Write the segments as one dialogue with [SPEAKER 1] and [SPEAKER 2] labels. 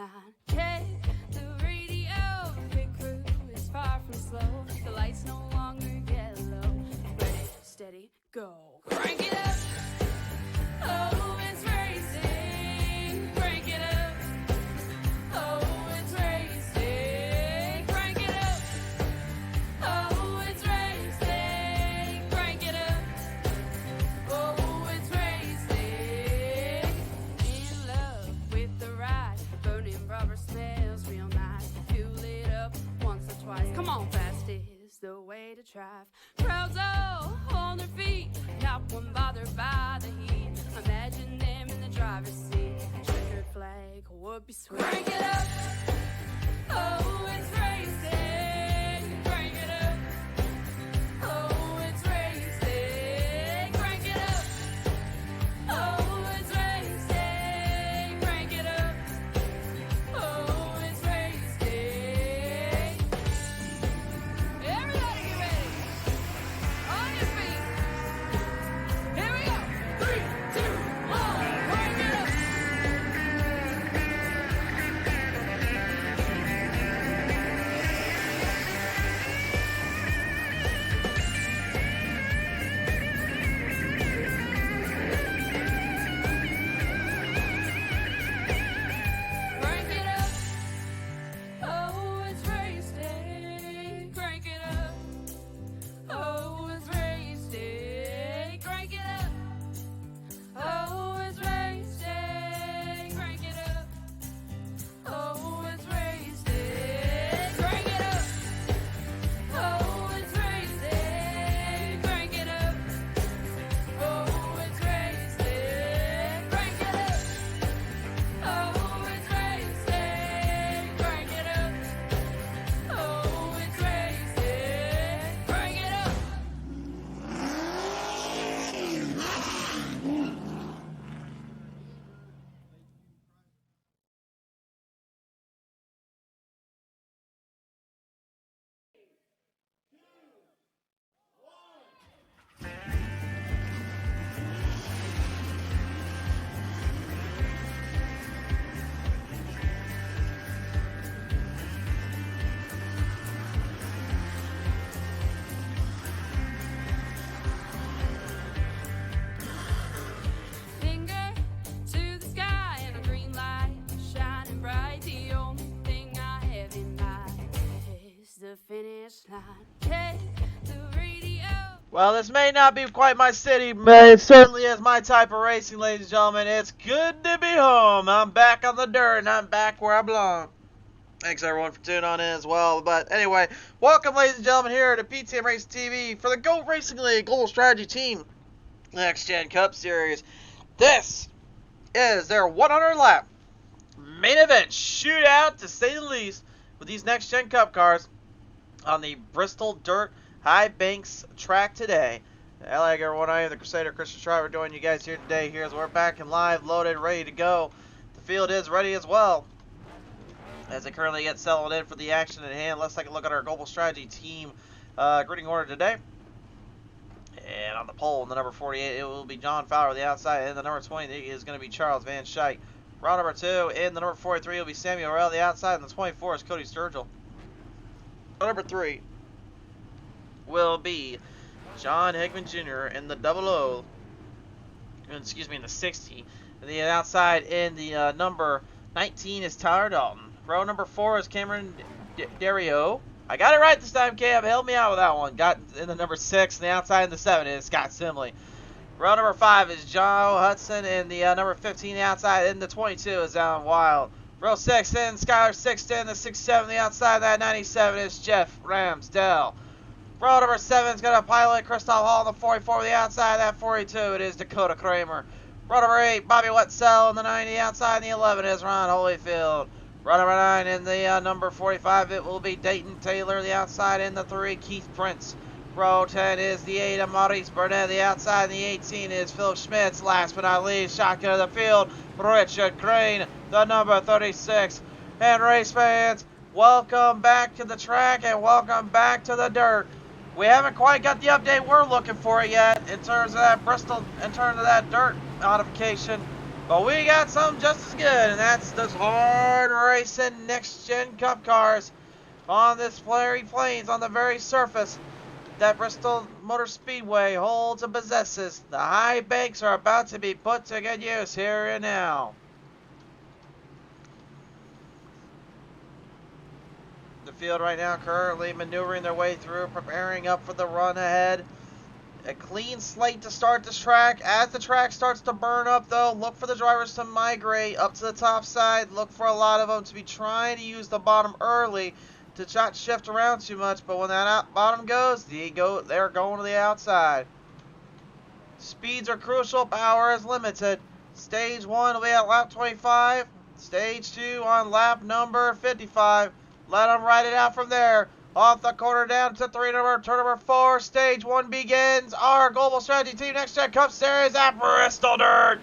[SPEAKER 1] line. Check the radio, big crew is far from slow. The lights no longer yellow. Ready, steady, go. Crank it up. Oh, it's racing. Crank it up. Oh, it's racing. Crank it up. Oh, it's racing. Crank it up. Oh, it's racing. In love with the ride. Burning rubber smells real nice. Fuel it up once or twice. Come on, fast is the way to drive. Crowds all on their feet, not one bothered by the heat. Imagine them in the driver's seat. Checkered flag would be sweet. Crank it up. Oh, it's racing. Crank it up. Oh, it's racing. Crank it up. Oh, it's racing. Crank it up. Oh, it's racing. Everybody get ready. On your feet. Here we go. 3, 2, 1. Crank it up. Crank it up. Oh, it's racing. Crank it up. Oh, it's racing. Crank it up. Oh, it's racing. Crank it up. Oh, it's racing. Crank it up. Oh, it's racing. Crank it up. Oh, it's racing. Crank it up. Oh, it's racing. Crank it up. Oh, it's racing. Crank it up. Finger to the sky and a green light shining bright. The only thing I have in mind is the finish line. Check the radio.
[SPEAKER 2] Well, this may not be quite my city, but it certainly is my type of racing, ladies and gentlemen. It's good to be home. I'm back on the dirt, and I'm back where I belong. Thanks, everyone, for tuning on in as well. But anyway, welcome, ladies and gentlemen, here to PTM Racing TV for the GOAT Racing League Global Strategy Team Next Gen Cup Series. This is their 100-lap main event shootout, to say the least, with these Next Gen Cup cars on the Bristol Dirt High Banks track today. Hello, everyone. I am the Crusader Christian Shriver, joining you guys here today. Here's we're back and live, loaded, ready to go. The field is ready as well, as they currently get settled in for the action at hand. Let's take a look at our global strategy team grading order today. And on the pole, in the number 48, it will be John Fowler on the outside. And the number 20 is going to be Charles Van Schijk. Row number 2, in the number 43 will be Samuel Orell on the outside. And the 24 is Cody Sturgill. Row number 3 will be John Hickman Jr. in the 00. Excuse me, in the 60. And the outside in the number 19 is Tyler Dalton. Row number 4 is Cameron Dario. I got it right this time, Cam. Help me out with that one. Got in the number 6, and the outside in the 7 is Scott Simley. Row number 5 is John Hudson, and the number 15, the outside in the 22 is Alan Wild. Row 6 in Skylar 610, the 67, the outside that 97 is Jeff Ramsdell. Row number 7 is going to pilot Christoph Hall in the 44, the outside that 42 it is Dakota Kramer. Row number 8, Bobby Wetzel in the 90, the outside in the 11 is Ron Holyfield. Row number 9 in the number 45, it will be Dayton Taylor. The outside in the 3, Keith Prince. Row 10 is the 8, Maurice Burnett. The outside in the 18 is Phil Schmitz. Last but not least, shotgun of the field, Richard Crane, the number 36. And race fans, welcome back to the track and welcome back to the dirt. We haven't quite got the update we're looking for yet in terms of that Bristol, in terms of that dirt modification. But we got something just as good, and that's those hard racing next-gen cup cars on this Prairie Plains on the very surface that Bristol Motor Speedway holds and possesses. The high banks are about to be put to good use here and now. The field right now currently maneuvering their way through, preparing up for the run ahead. A clean slate to start this track. As the track starts to burn up, though, look for the drivers to migrate up to the top side. Look for a lot of them to be trying to use the bottom early to not shift around too much. But when that bottom goes, they're going to the outside. Speeds are crucial. Power is limited. Stage 1 will be at lap 25. Stage 2 on lap number 55. Let them ride it out from there. Off the corner down to turn number 4. Stage 1 begins. Our Global Strategy Team Next Gen Cup Series at Bristol Dirt.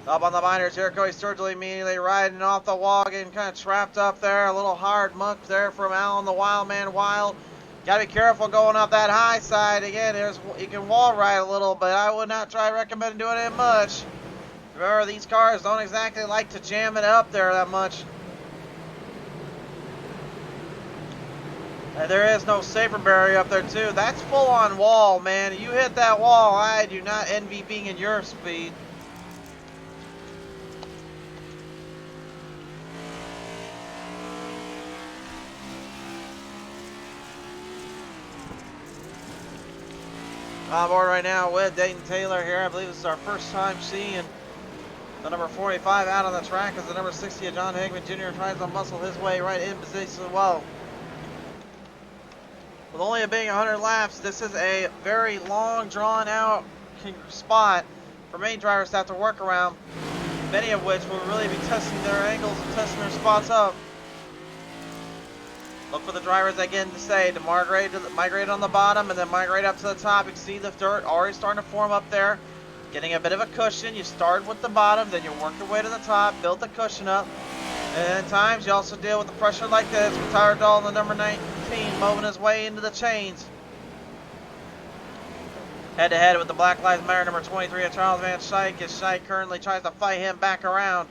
[SPEAKER 2] Up on the binders here, Cody Sturgill immediately riding off the wall, getting kind of trapped up there. A little hard muck there from Alan the Wildman Wild. Gotta be careful going up that high side. Again, you can wall ride a little, but I would not recommend doing it much. Remember, these cars don't exactly like to jam it up there that much. And there is no safer barrier up there too. That's full on wall, man. You hit that wall, I do not envy being in your speed. On board right now with Dayton Taylor here. I believe this is our first time seeing the number 45 out on the track as the number 60 of John Hagman Jr. tries to muscle his way right in position as well. With only it being 100 laps, this is a very long, drawn-out spot for many drivers to have to work around, many of which will really be testing their angles and testing their spots up. Look for the drivers again to migrate on the bottom and then migrate up to the top. You can see the dirt already starting to form up there, getting a bit of a cushion. You start with the bottom, then you work your way to the top, build the cushion up. And at times you also deal with the pressure like this with Tyler Dahl, the number 19, moving his way into the chains. Head to head with the Black Lives Matter number 23 of Charles Van Schaik as Schaik currently tries to fight him back around.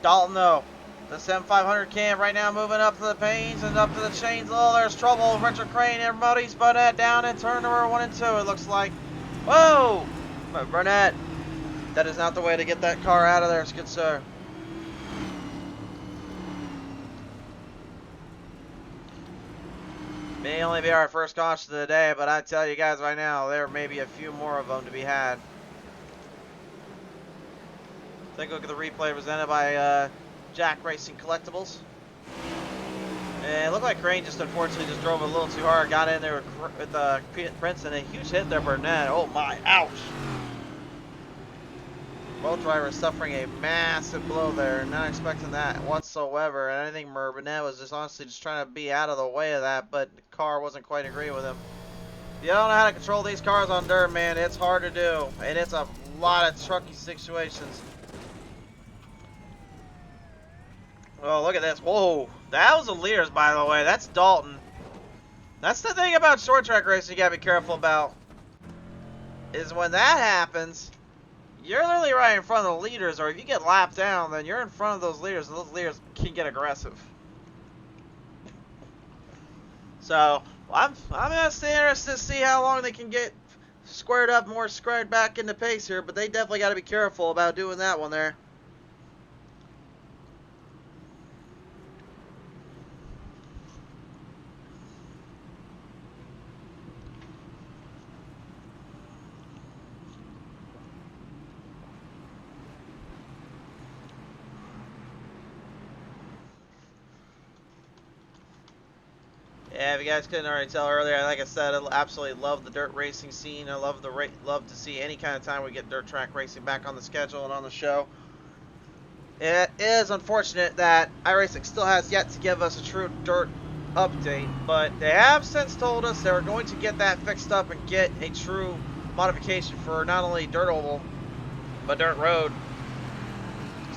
[SPEAKER 2] Dalton though. The 7500 cam right now moving up to the panes and up to the chains. Oh, there's trouble. Richard Crane and Maurice Burnett down in turn number 1 and 2. It looks like. Whoa! But Burnett. That is not the way to get that car out of there, good sir. May only be our first caution of the day, but I tell you guys right now, there may be a few more of them to be had. Take a look at the replay presented by Jack Racing Collectibles. And it looked like Crane just unfortunately just drove a little too hard, got in there with Prince, and a huge hit there, Burnett. Oh my, ouch! Both drivers suffering a massive blow there, not expecting that whatsoever. And I think Burnett was just honestly just trying to be out of the way of that, but the car wasn't quite agreeing with him. If you don't know how to control these cars on dirt, man, it's hard to do, and it's a lot of trucky situations. Oh, look at this. Whoa. That was a leaders, by the way. That's Dalton. That's the thing about short track racing you gotta be careful about. Is when that happens, you're literally right in front of the leaders, or if you get lapped down, then you're in front of those leaders, and those leaders can get aggressive. So, I'm gonna stay interested to see how long they can get squared up, more squared back into pace here, but they definitely gotta be careful about doing that one there. Yeah, if you guys couldn't already tell earlier, like I said, I absolutely love the dirt racing scene. I love love to see any kind of time we get dirt track racing back on the schedule and on the show. It is unfortunate that iRacing still has yet to give us a true dirt update, but they have since told us they were going to get that fixed up and get a true modification for not only dirt oval, but dirt road.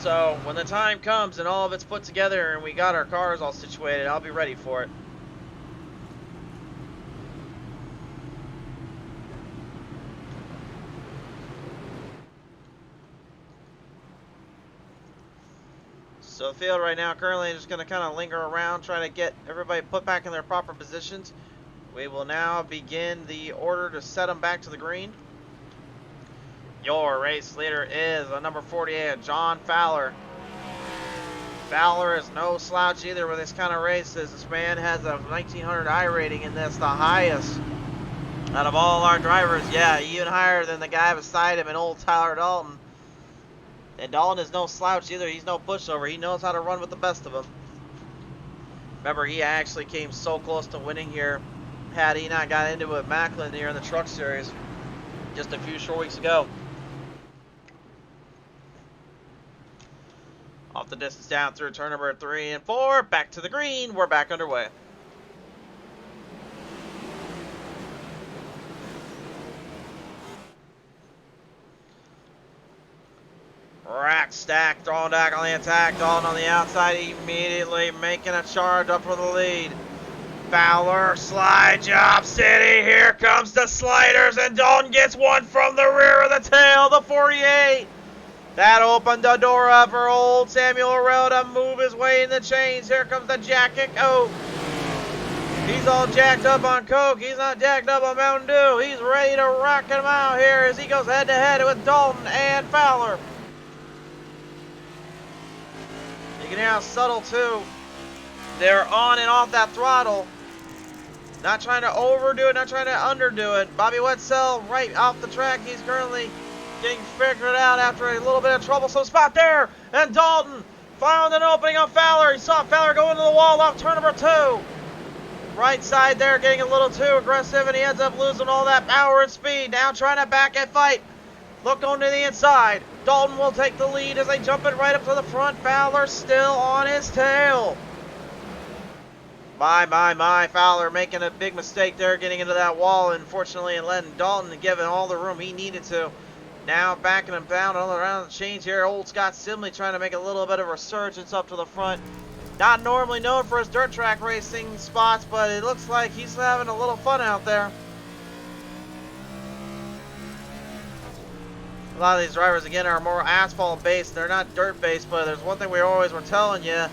[SPEAKER 2] So when the time comes and all of it's put together and we got our cars all situated, I'll be ready for it. So the field right now currently just going to kind of linger around, trying to get everybody put back in their proper positions. We will now begin the order to set them back to the green. Your race leader is the number 48, John Fowler. Fowler is no slouch either with this kind of races. This man has a 1900 I rating in this, the highest out of all our drivers. Yeah, even higher than the guy beside him, and old Tyler Dalton. And Dalton is no slouch either. He's no pushover. He knows how to run with the best of them. Remember, he actually came so close to winning here had he not got into it with Macklin here in the Truck Series just a few short weeks ago. Off the distance down through turn number 3 and 4. Back to the green. We're back underway. Rack stack, throwing back on the attack. Dalton on the outside, immediately making a charge up for the lead. Fowler, slide job city. Here comes the sliders, and Dalton gets one from the rear of the tail, the 48. That opened the door up for old Samuel Arell to move his way in the chains. Here comes the jacket coke. He's all jacked up on coke. He's not jacked up on Mountain Dew. He's ready to rock him out here as he goes head to head with Dalton and Fowler. You can hear how subtle too. They're on and off that throttle. Not trying to overdo it, not trying to underdo it. Bobby Wetzel right off the track. He's currently getting figured out after a little bit of troublesome spot there. And Dalton found an opening on Fowler. He saw Fowler go into the wall off turn number 2. Right side there getting a little too aggressive, and he ends up losing all that power and speed. Now trying to back and fight. Look on to the inside. Dalton will take the lead as they jump it right up to the front. Fowler still on his tail. My, Fowler making a big mistake there, getting into that wall, unfortunately, and letting Dalton give it all the room he needed to. Now backing him down around the change here. Old Scott Simley trying to make a little bit of a resurgence up to the front. Not normally known for his dirt track racing spots, but it looks like he's having a little fun out there. A lot of these drivers, again, are more asphalt-based. They're not dirt-based, but there's one thing we always were telling you,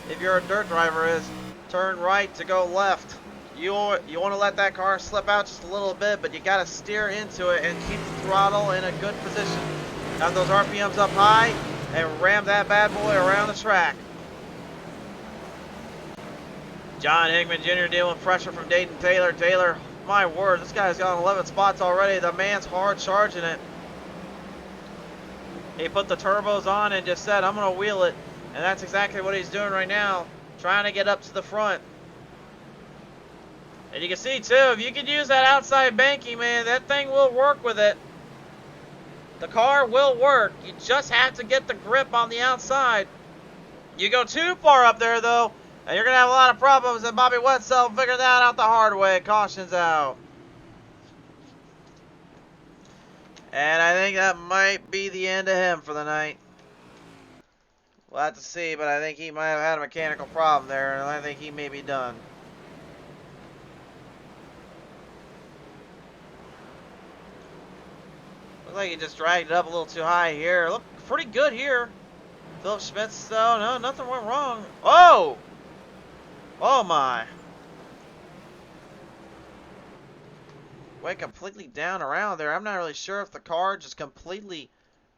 [SPEAKER 2] if you're a dirt driver, is turn right to go left. You want to let that car slip out just a little bit, but you got to steer into it and keep the throttle in a good position. Have those RPMs up high and ram that bad boy around the track. John Hickman Jr. dealing with pressure from Dayton Taylor. Taylor, my word, this guy's got 11 spots already. The man's hard charging it. He put the turbos on and just said, I'm going to wheel it. And that's exactly what he's doing right now, trying to get up to the front. And you can see, too, if you can use that outside banking, man, that thing will work with it. The car will work. You just have to get the grip on the outside. You go too far up there, though, and you're going to have a lot of problems, and Bobby Wetzel figured that out the hard way. Caution's out. And I think that might be the end of him for the night. We'll have to see, but I think he might have had a mechanical problem there, and I think he may be done. Looks like he just dragged it up a little too high here. Looked pretty good here. Philip Schmitz, though, no, nothing went wrong. Oh! Oh, my. Went completely down around there. I'm not really sure if the car just completely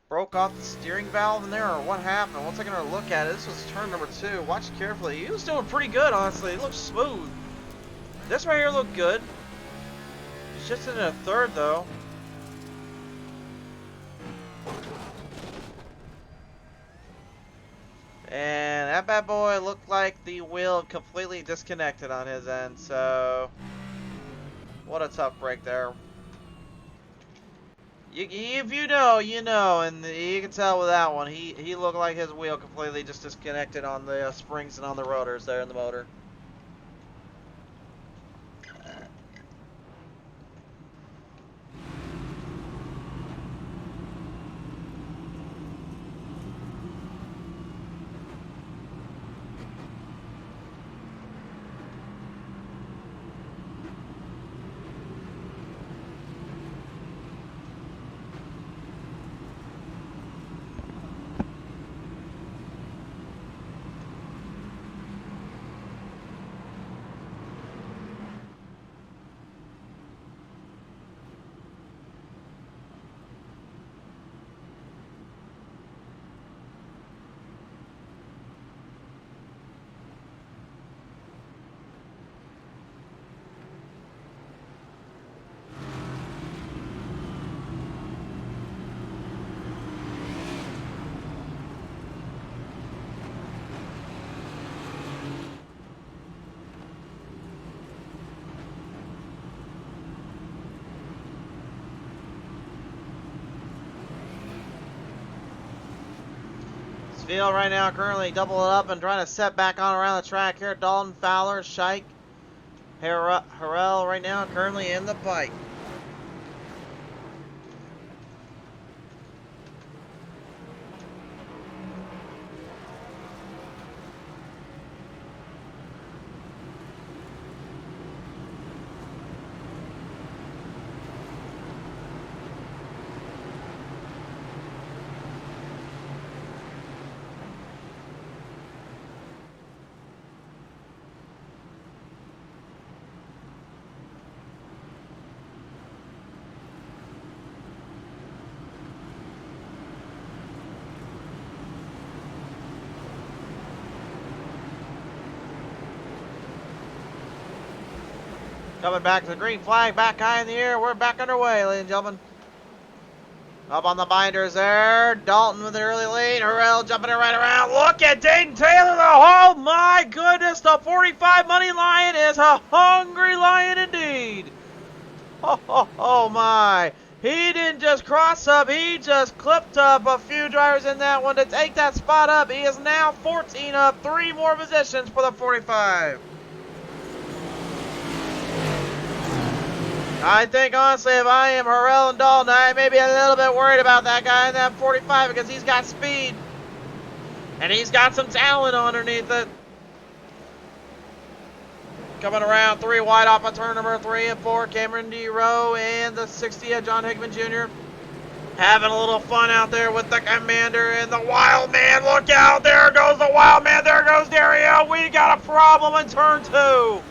[SPEAKER 2] broke off the steering valve in there or what happened. We'll take another look at it. This was turn number 2. Watch carefully. He was doing pretty good, honestly. It looked smooth. This right here looked good. It's just in a third, though. And that bad boy looked like the wheel completely disconnected on his end, so what a tough break there. If you know, you know, and you can tell with that one, he looked like his wheel completely just disconnected on the springs and on the rotors there in the motor. Field right now currently double it up and trying to set back on around the track here. Dalton, Fowler, Shike, Harrell right now currently in the fight. Coming back to the green flag, back high in the air. We're back underway, ladies and gentlemen. Up on the binders there. Dalton with an early lead. Harrell jumping it right around. Look at Dayton Taylor. Oh my goodness. The 45 money lion is a hungry lion indeed. Oh my. He didn't just cross up. He just clipped up a few drivers in that one to take that spot up. He is now 14 up. 3 more positions for the 45. I think, honestly, if I am Harrell and Dalton, I may be a little bit worried about that guy in that 45 because he's got speed. And he's got some talent underneath it. Coming around 3 wide off of turn number 3 and 4, Cameron D. Rowe and the 60 of John Hickman Jr. Having a little fun out there with the Commander and the Wild Man. Look out, there goes the Wild Man, there goes Dario. We got a problem in turn 2.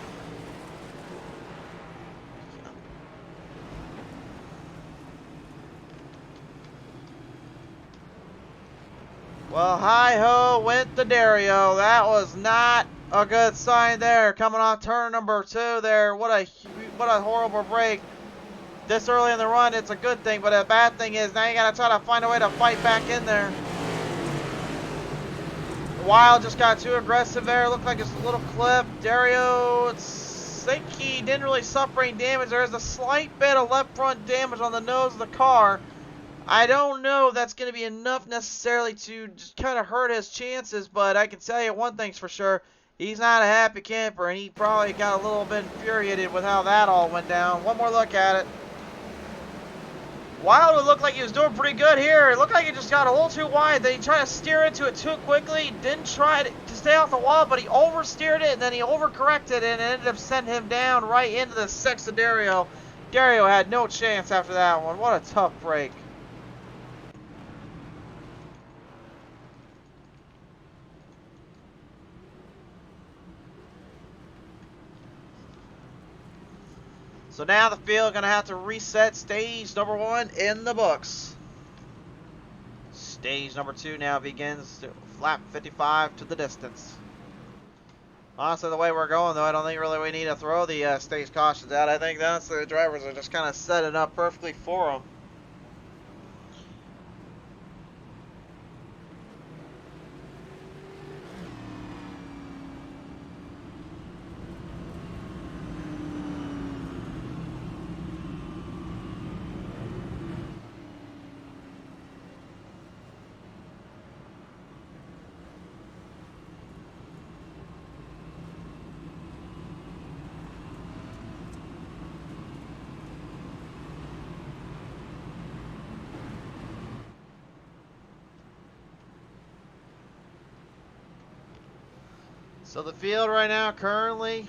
[SPEAKER 2] Well, hi-ho went the Dario. That was not a good sign there. Coming off turn number 2 there. What a horrible break. This early in the run, it's a good thing, but a bad thing is now you got to try to find a way to fight back in there. Wild just got too aggressive there. Looked like it's a little clip. Dario, I think he didn't really suffer any damage. There's a slight bit of left front damage on the nose of the car. I don't know if that's going to be enough necessarily to just kind of hurt his chances, but I can tell you one thing's for sure. He's not a happy camper, and he probably got a little bit infuriated with how that all went down. One more look at it. Wild would look like he was doing pretty good here. It looked like he just got a little too wide. Then he tried to steer into it too quickly. He didn't try to stay off the wall, but he oversteered it, and then he overcorrected, and it ended up sending him down right into the 6 of Dario. Dario had no chance after that one. What a tough break. So now the field going to have to reset stage number 1 in the books. Stage number 2 now begins lap 55 to the distance. Honestly, the way we're going, though, I don't think really we need to throw the stage cautions out. I think that's the drivers are just kind of setting up perfectly for them. So the field right now currently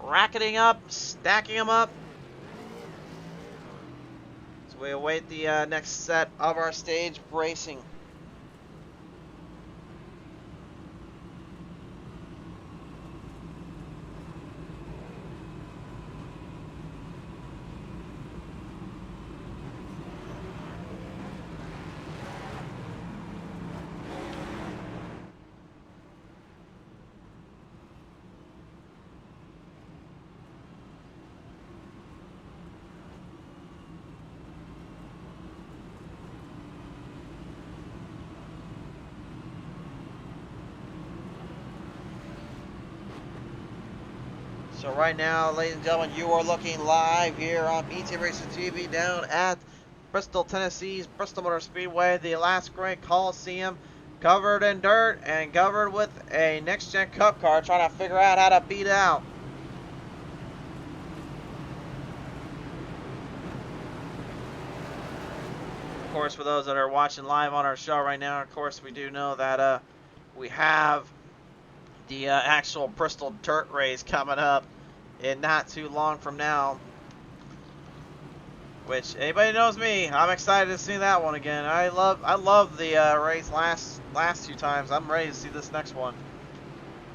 [SPEAKER 2] racketing up, stacking them up. So we await the next set of our stage bracing. So right now, ladies and gentlemen, you are looking live here on PT Racing TV down at Bristol, Tennessee's Bristol Motor Speedway, the Alaska Great Coliseum, covered in dirt and covered with a next-gen cup car, trying to figure out how to beat out. Of course, for those that are watching live on our show right now, of course, we do know that we have the actual Bristol Dirt Race coming up in not too long from now. Which, anybody knows me, I'm excited to see that one again. I love the race last 2 times. I'm ready to see this next one.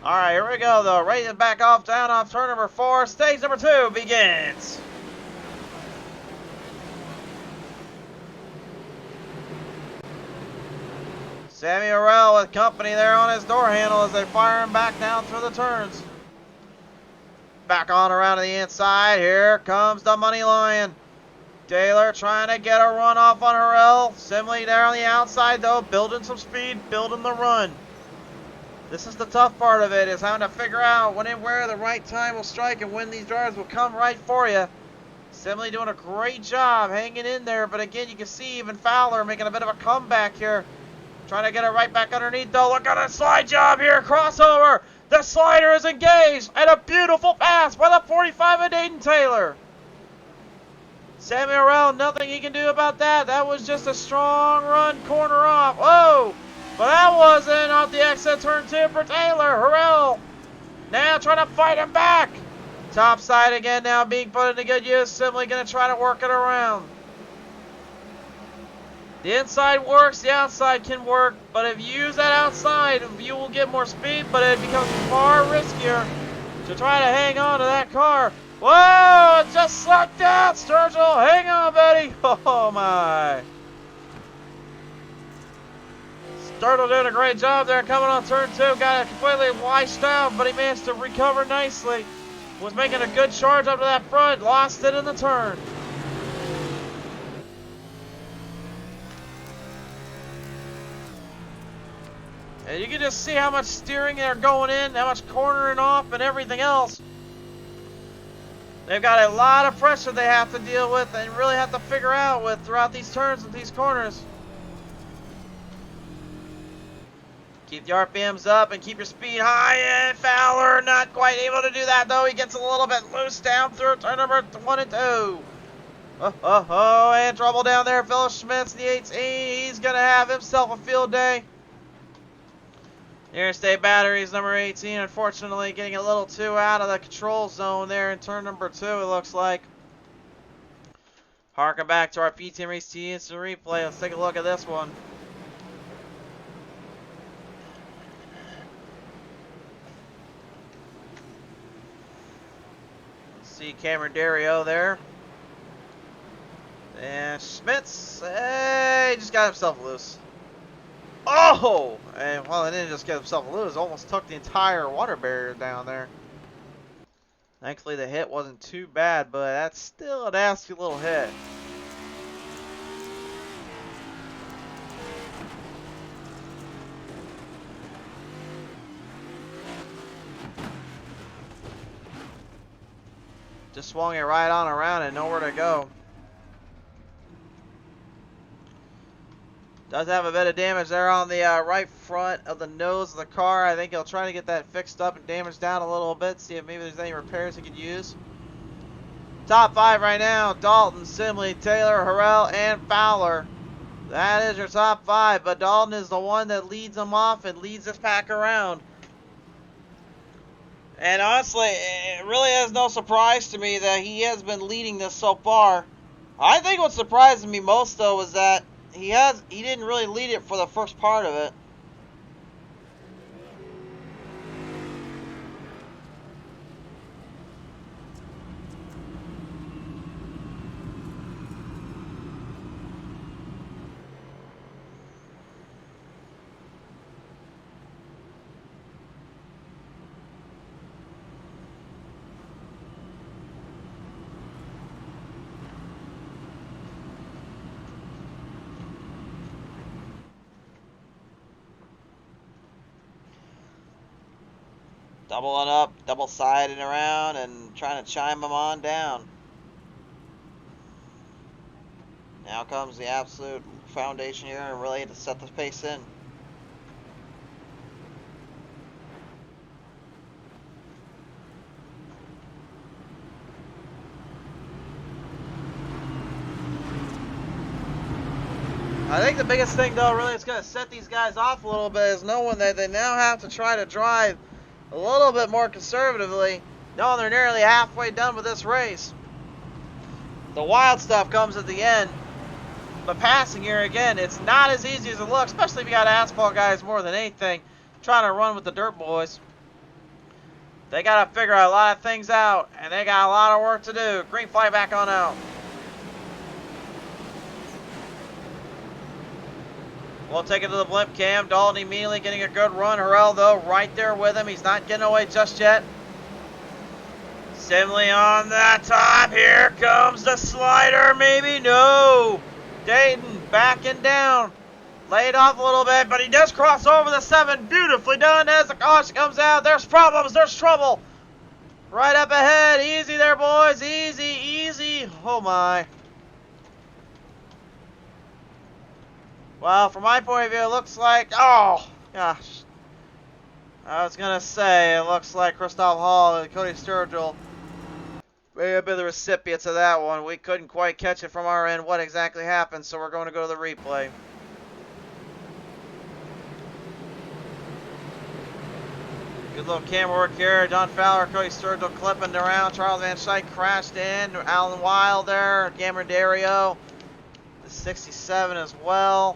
[SPEAKER 2] All right, here we go though. Ready to back off down off turn number 4. Stage number 2 begins. Sammy Orell with company there on his door handle as they fire him back down through the turns. Back on around to the inside. Here comes the Money Lion. Taylor trying to get a run off on Harrell. Simley there on the outside though, building some speed, building the run. This is the tough part of it, is having to figure out when and where the right time will strike and when these drivers will come right for you. Simley doing a great job hanging in there, but again, you can see even Fowler making a bit of a comeback here. Trying to get it right back underneath though. Look at that slide job here, crossover. The slider is engaged, and a beautiful pass by the 45 of Dayton Taylor. Sammy Orell, nothing he can do about that. That was just a strong run, corner off. Whoa! But that wasn't off the exit turn 2 for Taylor. Orell now trying to fight him back. Top side again now being put into good use. Simply going to try to work it around. The inside works, the outside can work, but if you use that outside, you will get more speed, but it becomes far riskier to try to hang on to that car. Whoa, it just slugged down, Sturgill. Hang on, buddy. Oh, my. Sturgill doing a great job there coming on turn 2. Got it completely washed out, but he managed to recover nicely. Was making a good charge up to that front. Lost it in the turn. And you can just see how much steering they're going in, how much cornering off and everything else. They've got a lot of pressure they have to deal with and really have to figure out with throughout these turns and these corners. Keep the RPMs up and keep your speed high. And Fowler not quite able to do that though. He gets a little bit loose down through turn number 1 and 2. And trouble down there. Phil Schmitz, the 18. He's going to have himself a field day. Interstate Batteries, number 18, unfortunately getting a little too out of the control zone there in turn number 2, it looks like. Harken back to our PTM Race T instant replay. Let's take a look at this one. Let's see Cameron Dario there. And Schmitz, hey, just got himself loose. Oh! And well, it didn't just get himself loose, almost took the entire water barrier down there. Thankfully, the hit wasn't too bad, but that's still a nasty little hit. Just swung it right on around and nowhere to go. Does have a bit of damage there on the right front of the nose of the car. I think he'll try to get that fixed up and damaged down a little bit. See if maybe there's any repairs he could use. Top 5 right now. Dalton, Simley, Taylor, Harrell, and Fowler. That is your top 5. But Dalton is the one that leads them off and leads this pack around. And honestly, it really is no surprise to me that he has been leading this so far. I think what surprised me most, though, was that he didn't really lead it for the first part of it. Doubling up, double siding around, and trying to chime them on down. Now comes the absolute foundation here, really to set the pace in. I think the biggest thing, though, really is going to set these guys off a little bit is knowing that they now have to try to drive a little bit more conservatively, knowing they're nearly halfway done with this race. The wild stuff comes at the end. But passing here, again, it's not as easy as it looks, especially if you got asphalt guys more than anything trying to run with the dirt boys. They got to figure a lot of things out, and they got a lot of work to do. Green flag back on out. We'll take it to the blimp cam. Dalton immediately getting a good run. Harrell, though, right there with him. He's not getting away just yet. Simley on the top. Here comes the slider. Maybe. No. Dayton backing down. Laid off a little bit, but he does cross over the 7. Beautifully done as the caution comes out. There's problems. There's trouble. Right up ahead. Easy there, boys. Easy, easy. Oh, my. Well, from my point of view, it looks like... Oh, gosh. I was going to say, it looks like Christoph Hall and Cody Sturgill may have been the recipients of that one. We couldn't quite catch it from our end what exactly happened, so we're going to go to the replay. Good little camera work here. John Fowler, Cody Sturgill clipping around. Charles Van Schaik crashed in. Alan Wild there. Cameron Dario. The 67 as well.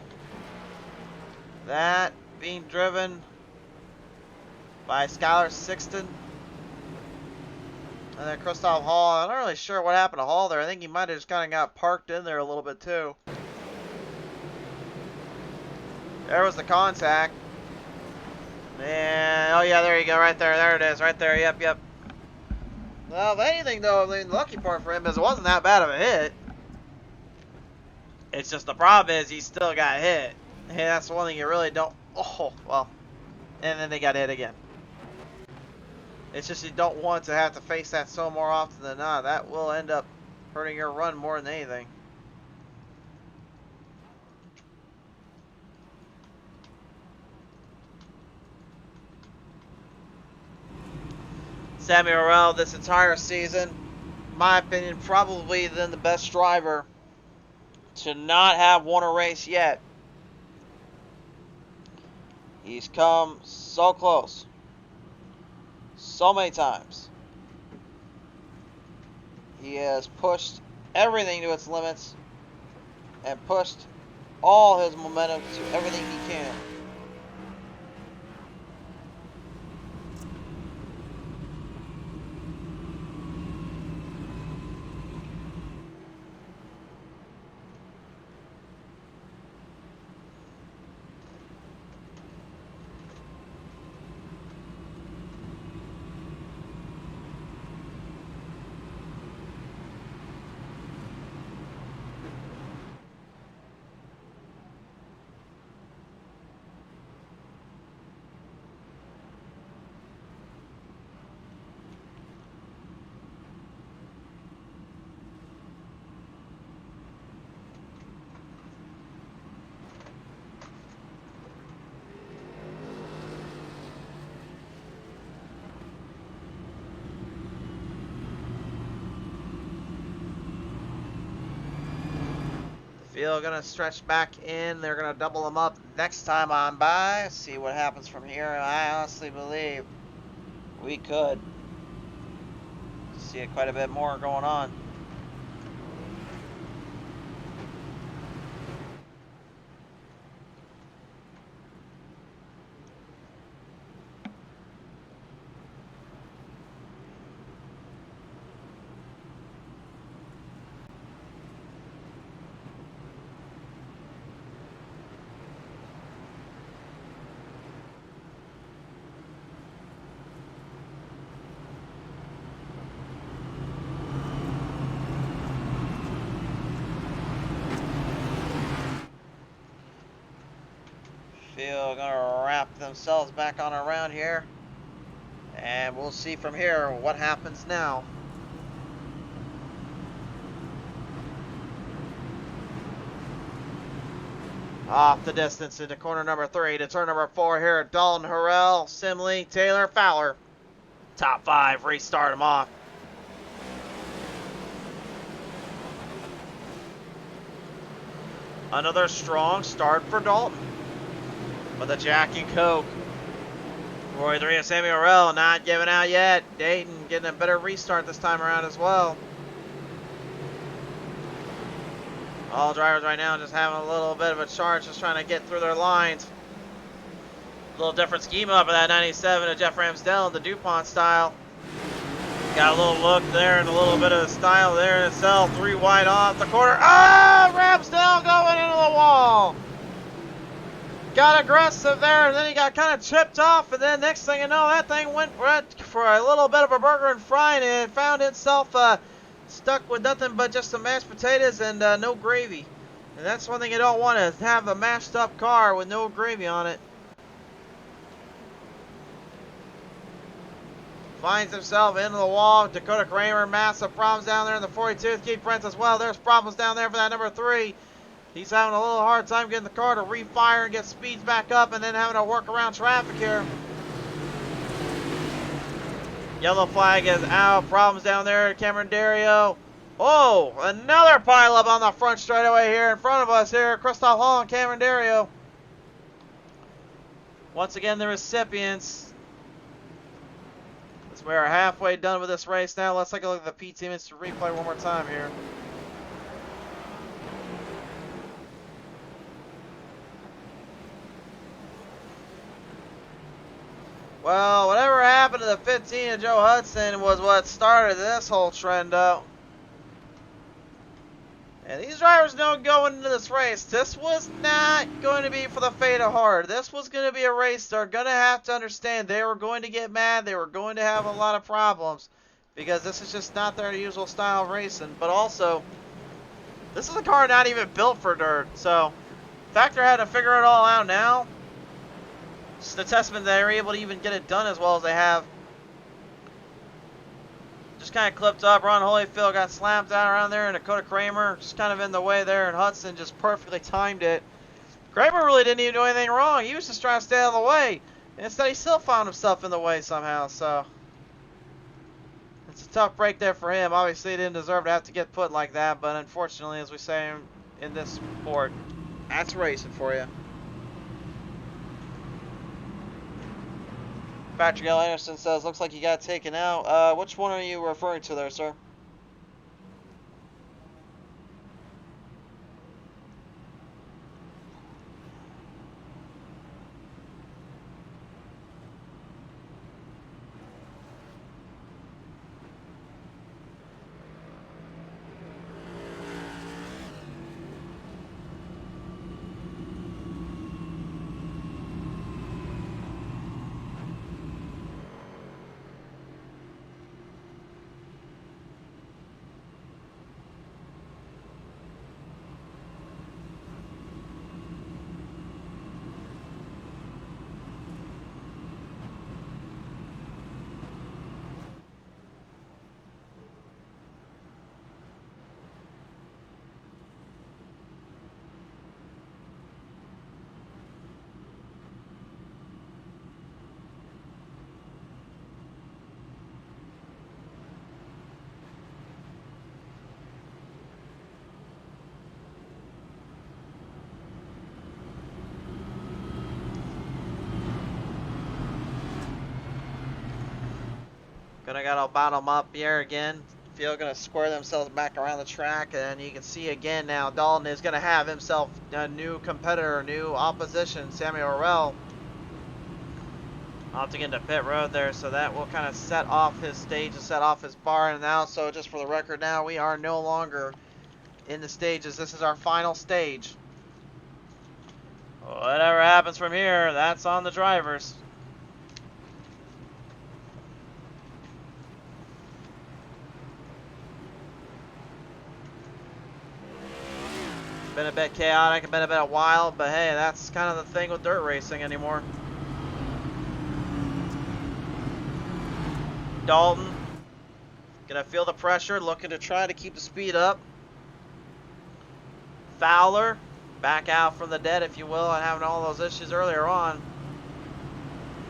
[SPEAKER 2] That being driven by Skylar Sixton. And then Christoph Hall. I'm not really sure what happened to Hall there. I think he might have just kind of got parked in there a little bit too. There was the contact. And, oh yeah, there you go, right there. There it is, right there. Yep, yep. Well, if anything, though, I mean, the lucky part for him is it wasn't that bad of a hit. It's just the problem is he still got hit. And that's the one thing you really don't... Oh, well. And then they got hit again. It's just you don't want to have to face that so more often than not. That will end up hurting your run more than anything. Sammy Morrell this entire season, in my opinion, probably then the best driver to not have won a race yet. He's come so close, so many times. He has pushed everything to its limits and pushed all his momentum to everything he can. Field gonna stretch back in. They're gonna double them up next time on by. See what happens from here. I honestly believe we could see quite a bit more going on. Field gonna wrap themselves back on around here, and we'll see from here what happens now. Off the distance into corner number 3 to turn number 4 here. Dalton, Harrell, Simley, Taylor, Fowler. Top 5, restart them off. Another strong start for Dalton. With a Jack and Coke. Roy 3 and Samuel Harrell not giving out yet. Dayton getting a better restart this time around as well. All drivers right now just having a little bit of a charge, just trying to get through their lines. A little different scheme up of that 97 of Jeff Ramsdell in the DuPont style. Got a little look there and a little bit of style there in itself. 3 wide off the corner. Ah! Ramsdell going into the wall. Got aggressive there, and then he got kind of chipped off, and then next thing you know, that thing went right for a little bit of a burger and fry, and it found itself stuck with nothing but just some mashed potatoes and no gravy. And that's one thing you don't want, is have a mashed up car with no gravy on it. Finds himself into the wall. Dakota Kramer, massive problems down there in the 42. Keith Brent as well. There's problems down there for that number 3. He's having a little hard time getting the car to refire and get speeds back up, and then having to work around traffic here. Yellow flag is out. Problems down there. Cameron Dario. Oh, another pileup on the front straightaway here in front of us here. Christoph Hall and Cameron Dario. Once again, the recipients. As we are halfway done with this race now. Let's take a look at the PT Mr. replay one more time here. Well, whatever happened to the 15 of Joe Hudson was what started this whole trend up. And these drivers know going into this race, this was not going to be for the faint of heart. This was going to be a race they're going to have to understand. They were going to get mad. They were going to have a lot of problems. Because this is just not their usual style of racing. But also, this is a car not even built for dirt. So, the fact they're having to figure it all out now, it's the testament that they were able to even get it done as well as they have. Just kind of clipped up. Ron Holyfield got slammed out around there, and Dakota Kramer just kind of in the way there, and Hudson just perfectly timed it. Kramer really didn't even do anything wrong. He was just trying to stay out of the way. And instead, he still found himself in the way somehow. So, it's a tough break there for him. Obviously, he didn't deserve to have to get put like that, but unfortunately, as we say in this sport, that's racing for you. Patrick L. Anderson says, looks like you got taken out. Which one are you referring to there, sir? Gonna gotta bottom up here again. Field gonna square themselves back around the track, and you can see again now Dalton is gonna have himself a new competitor, new opposition, Samuel Harrell. Opting into pit road there, so that will kind of set off his stage and set off his bar. And now, so just for the record now, we are no longer in the stages. This is our final stage. Whatever happens from here, that's on the drivers. Been a bit chaotic, been a bit wild, but hey, that's kind of the thing with dirt racing anymore. Dalton gonna feel the pressure, looking to try to keep the speed up. Fowler back out from the dead, if you will, and having all those issues earlier on.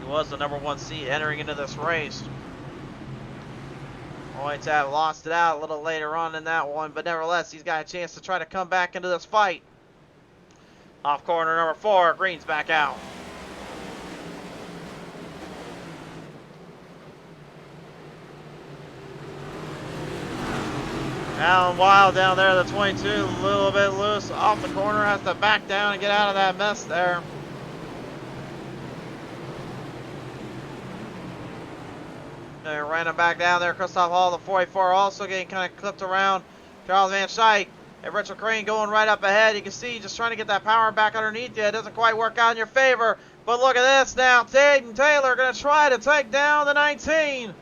[SPEAKER 2] He was the #1 seed entering into this race. Only to have lost it out a little later on in that one, but nevertheless, he's got a chance to try to come back into this fight. Off corner number 4, Green's back out. Alan Wild down there, the 22, a little bit loose off the corner, has to back down and get out of that mess there. They're running back down there. Christoph Hall, the 44, also getting kind of clipped around. Charles Van Schuyck and Richard Crane going right up ahead. You can see just trying to get that power back underneath you. It doesn't quite work out in your favor. But look at this now. Taden Taylor going to try to take down the 19.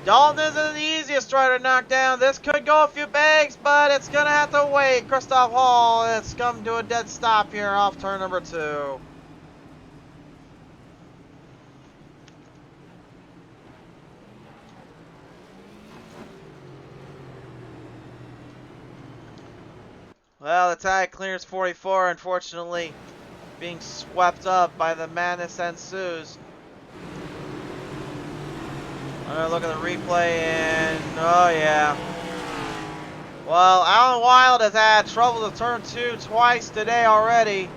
[SPEAKER 2] Dalton isn't the easiest rider to knock down. This could go a few bags, but it's going to have to wait. Christoph Hall, it's come to a dead stop here off turn number 2. Well, the tag clears 44, unfortunately, being swept up by the madness ensues. I'm gonna look at the replay and, oh yeah. Well, Alan Wild has had trouble to turn 2 twice today already.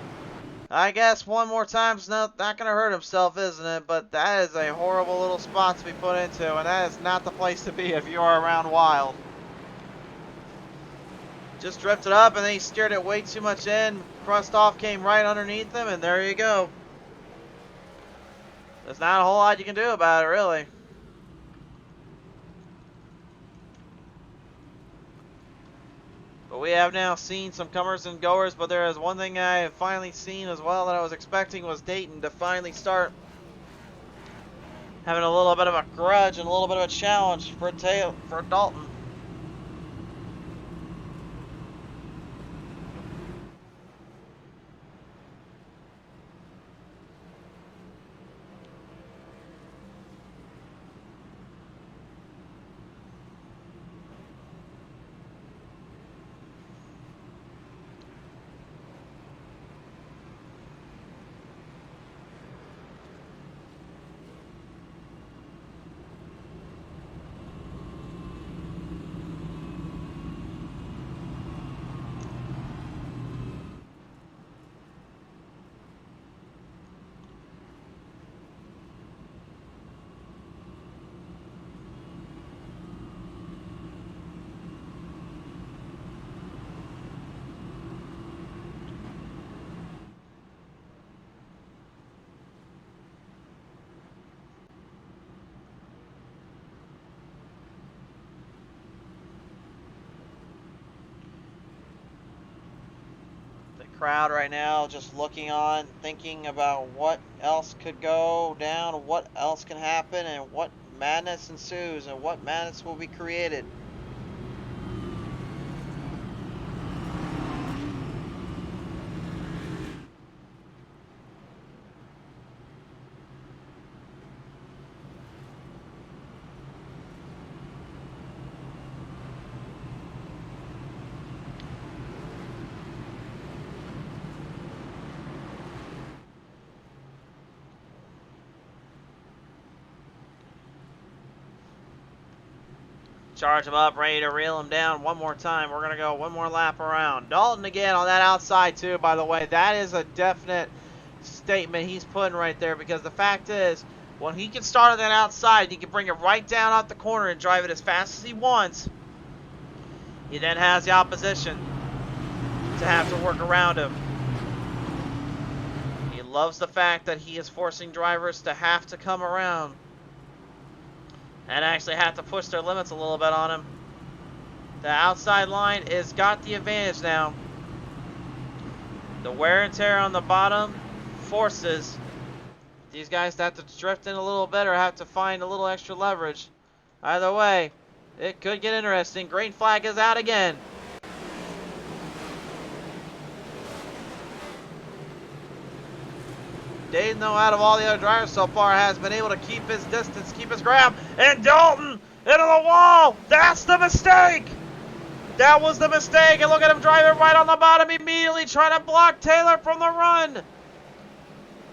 [SPEAKER 2] I guess one more time's not gonna hurt himself, isn't it? But that is a horrible little spot to be put into, and that is not the place to be if you are around Wild. Just drifted up and then he steered it way too much in. Christoph came right underneath him, and there you go. There's not a whole lot you can do about it, really. But we have now seen some comers and goers, but there is one thing I have finally seen as well that I was expecting was Dayton to finally start having a little bit of a grudge and a little bit of a challenge for Dalton. Crowd right now just looking on, thinking about what else could go down, what else can happen, and what madness ensues, and what madness will be created. Charge him up, ready to reel him down one more time. We're going to go one more lap around. Dalton again on that outside too, by the way. That is a definite statement he's putting right there, because the fact is, when he can start on that outside, he can bring it right down off the corner and drive it as fast as he wants. He then has the opposition to have to work around him. He loves the fact that he is forcing drivers to have to come around and actually have to push their limits a little bit on him. The outside line is got the advantage now. The wear and tear on the bottom forces these guys to have to drift in a little bit or have to find a little extra leverage. Either way, it could get interesting. Green flag is out again. Dayton, though, out of all the other drivers so far, has been able to keep his distance, keep his grab. And Dalton into the wall. That's the mistake. That was the mistake, and look at him driving right on the bottom immediately, trying to block Taylor from the run.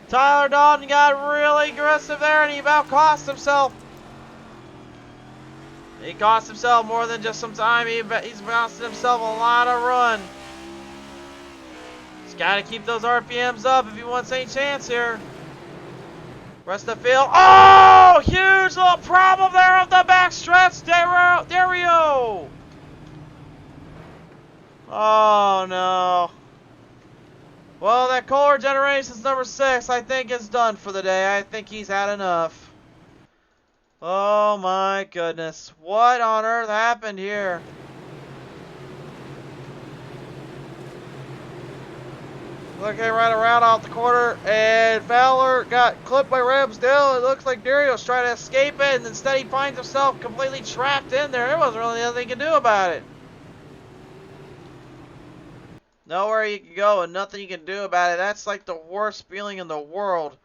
[SPEAKER 2] Tyler Dalton got really aggressive there, and he about cost himself. He cost himself more than just some time. He's bounced himself a lot of run. He's got to keep those RPMs up if he wants any chance here. Rest of the field. Oh, huge little problem there of the backstretch, Dario. Oh, no. Well, that Kohler Generations number 6, I think, is done for the day. I think he's had enough. Oh, my goodness. What on earth happened here? Looking right around off the corner, and Fowler got clipped by Ramsdale. It looks like Dario's trying to escape it, and instead he finds himself completely trapped in there. There wasn't really anything he could do about it. Nowhere you can go and nothing you can do about it. That's like the worst feeling in the world.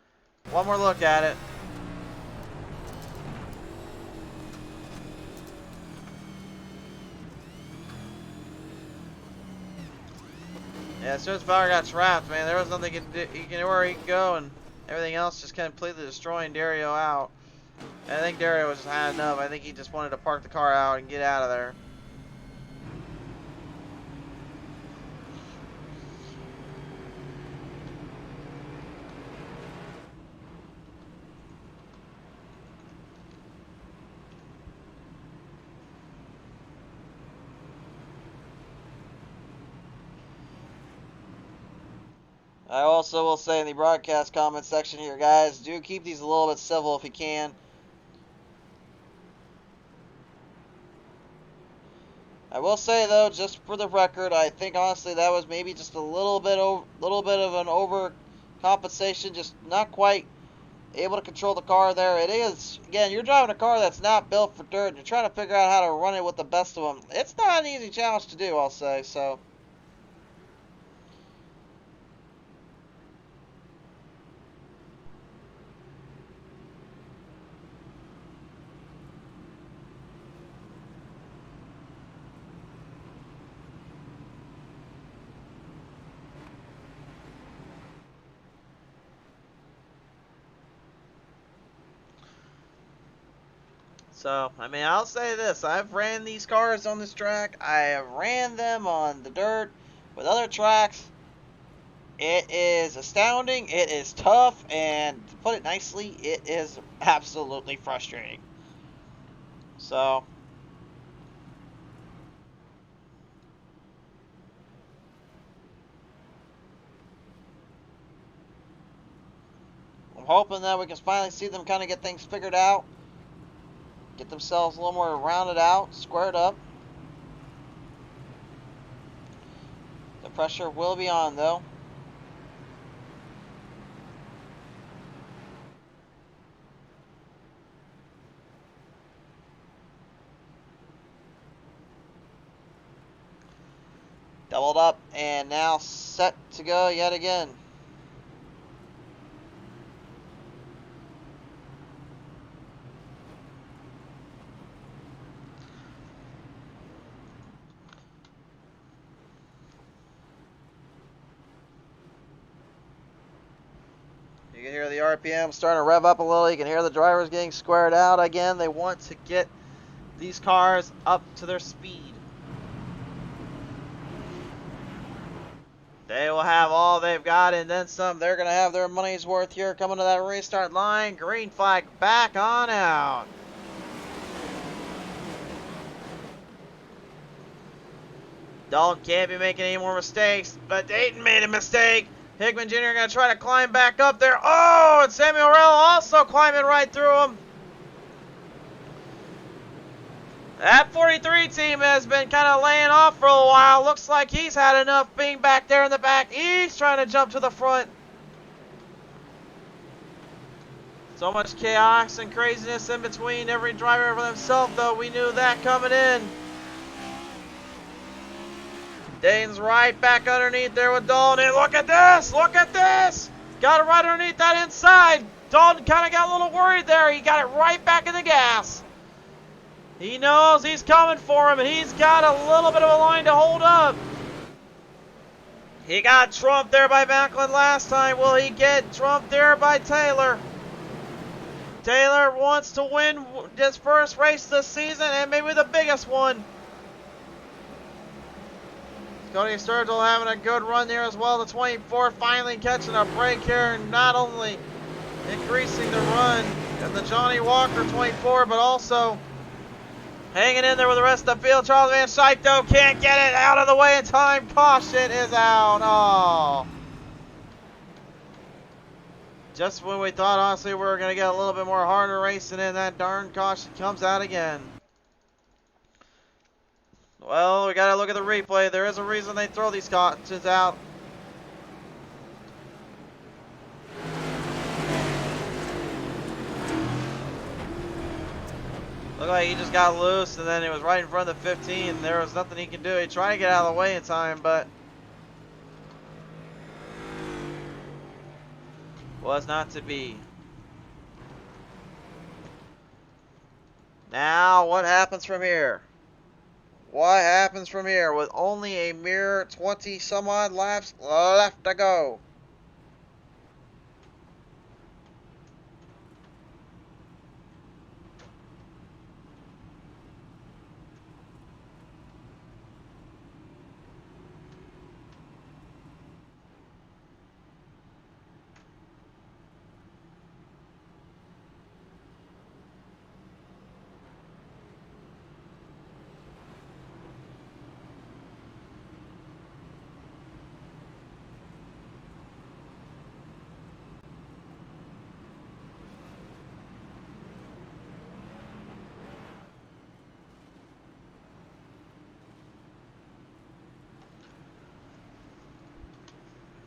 [SPEAKER 2] One more look at it. Yeah, as soon as Fowler got trapped, man, there was nothing he could do, where he could go, and everything else just completely destroying Dario out. And I think Dario was just had enough. I think he just wanted to park the car out and get out of there. I also will say in the broadcast comment section here, guys, do keep these a little bit civil if you can. I will say though, just for the record, I think honestly that was maybe just a little bit of an overcompensation, just not quite able to control the car there. It is, again, you're driving a car that's not built for dirt, and you're trying to figure out how to run it with the best of them. It's not an easy challenge to do, I'll say, so. So, I mean, I'll say this. I've ran these cars on this track. I have ran them on the dirt with other tracks. It is astounding. It is tough. And to put it nicely, it is absolutely frustrating. So, I'm hoping that we can finally see them kind of get things figured out. Get themselves a little more rounded out, squared up. The pressure will be on though. Doubled up and now set to go yet again. You can hear the RPM starting to rev up a little. You can hear the drivers getting squared out again. They want to get these cars up to their speed. They will have all they've got and then some. They're going to have their money's worth here coming to that restart line. Green flag back on out. Dalton can't be making any more mistakes, but Dayton made a mistake. Hickman Jr. going to try to climb back up there. Oh, and Samuel Rell also climbing right through him. That 43 team has been kind of laying off for a while. Looks like he's had enough being back there in the back. He's trying to jump to the front. So much chaos and craziness in between every driver for themselves, though. We knew that coming in. Dayton's right back underneath there with Dalton. And look at this! Look at this! Got it right underneath that inside. Dalton kind of got a little worried there. He got it right back in the gas. He knows he's coming for him, and he's got a little bit of a line to hold up. He got trumped there by Macklin last time. Will he get trumped there by Taylor? Taylor wants to win his first race this season, and maybe the biggest one. Cody Sturgill having a good run there as well. The 24 finally catching a break here, not only increasing the run of the Johnny Walker 24, but also hanging in there with the rest of the field. Charles Van Schaik, though, can't get it out of the way in time. Caution is out. Oh. Just when we thought, honestly, we were going to get a little bit more harder racing in, that darn caution comes out again. Well, we got to look at the replay. There is a reason they throw these cautions out. Looked like he just got loose, and then it was right in front of the 15. There was nothing he could do. He tried to get out of the way in time, but was not to be. Now, what happens from here? What happens from here with only a mere 20 some odd laps left to go?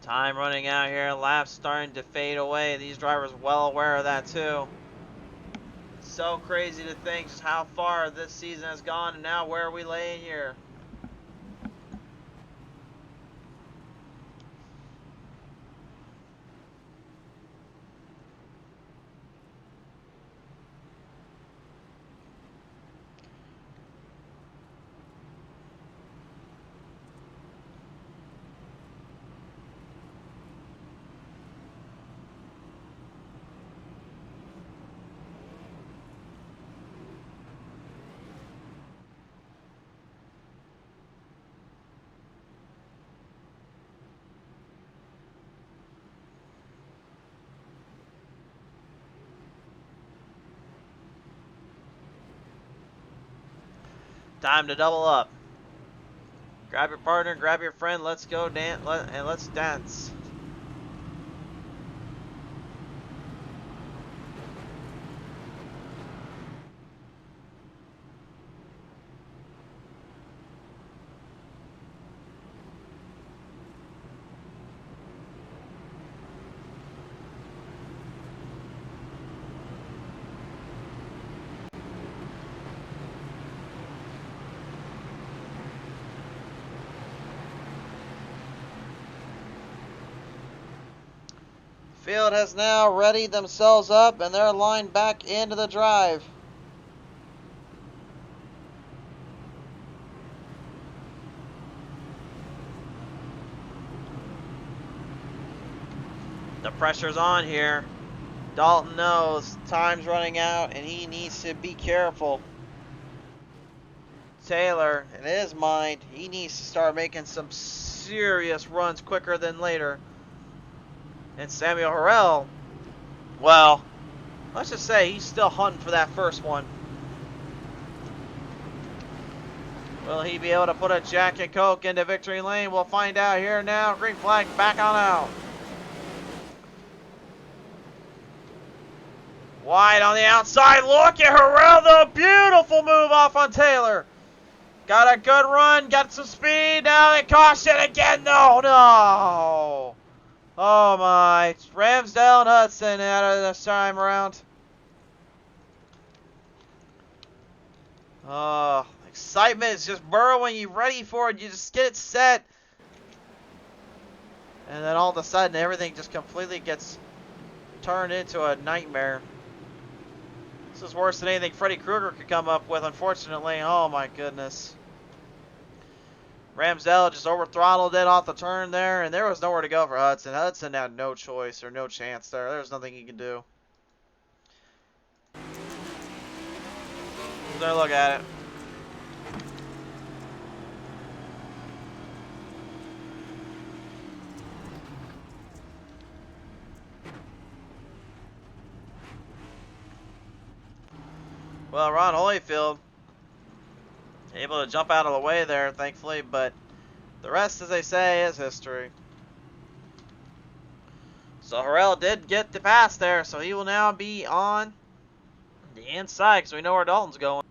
[SPEAKER 2] Time running out here, laps starting to fade away. These drivers well aware of that too. So crazy to think just how far this season has gone, and now where are we laying here? Time to double up. Grab your partner, grab your friend, let's go dance, and let's dance. Field has now readied themselves up, and they're lined back into the drive. The pressure's on here. Dalton knows time's running out, and he needs to be careful. Taylor, in his mind, he needs to start making some serious runs quicker than later. And Samuel Harrell, well, let's just say he's still hunting for that first one. Will he be able to put a Jack and Coke into victory lane? We'll find out here now. Green flag back on out. Wide on the outside. Look at Harrell, the beautiful move off on Taylor. Got a good run, got some speed. Now they caution again. No. Oh my, Ramsdale and Hudson out of this time around. Oh, excitement is just burrowing you ready for it. You just get it set. And then all of a sudden everything just completely gets turned into a nightmare. This is worse than anything Freddy Krueger could come up with, unfortunately. Oh my goodness. Ramsdale just over throttled it off the turn there, and there was nowhere to go for Hudson. Hudson had no choice or no chance there. There was nothing he could do. There, look at it. Well, Ron Holyfield able to jump out of the way there, thankfully, but the rest, as they say, is history. So Harrell did get the pass there, so he will now be on the inside because we know where Dalton's going.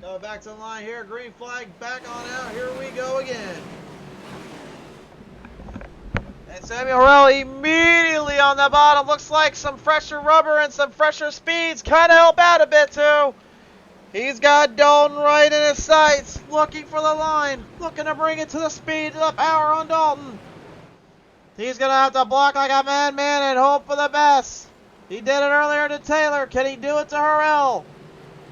[SPEAKER 2] Go back to the line here. Green flag back on out. Here we go again. And Samuel Harrell immediately on the bottom. Looks like some fresher rubber and some fresher speeds kind of help out a bit too. He's got Dalton right in his sights. Looking for the line. Looking to bring it to the speed, to the power on Dalton. He's going to have to block like a madman and hope for the best. He did it earlier to Taylor. Can he do it to Harrell?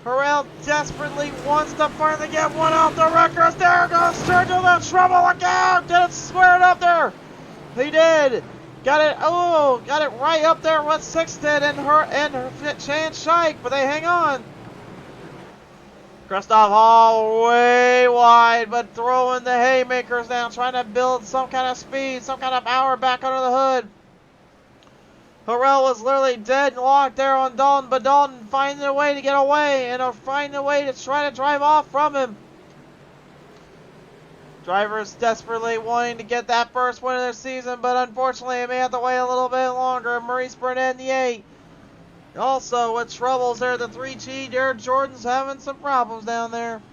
[SPEAKER 2] Harrell desperately wants to finally get one off the records. There goes Sergio the Trouble. Look out! Did it square it up there? He did. Got it. Oh, got it right up there with Sixton and Chan Shike, but they hang on. Christoph Hall way wide, but throwing the haymakers down, trying to build some kind of speed, some kind of power back under the hood. Harrell was literally dead and locked there on Dalton, but Dalton finding a way to get away and finding a way to try to drive off from him. Drivers desperately wanting to get that first win of their season, but unfortunately they may have to wait a little bit longer. Maurice Burnett in the 8. Also with troubles there, the 3G, Jared Jordan's having some problems down there.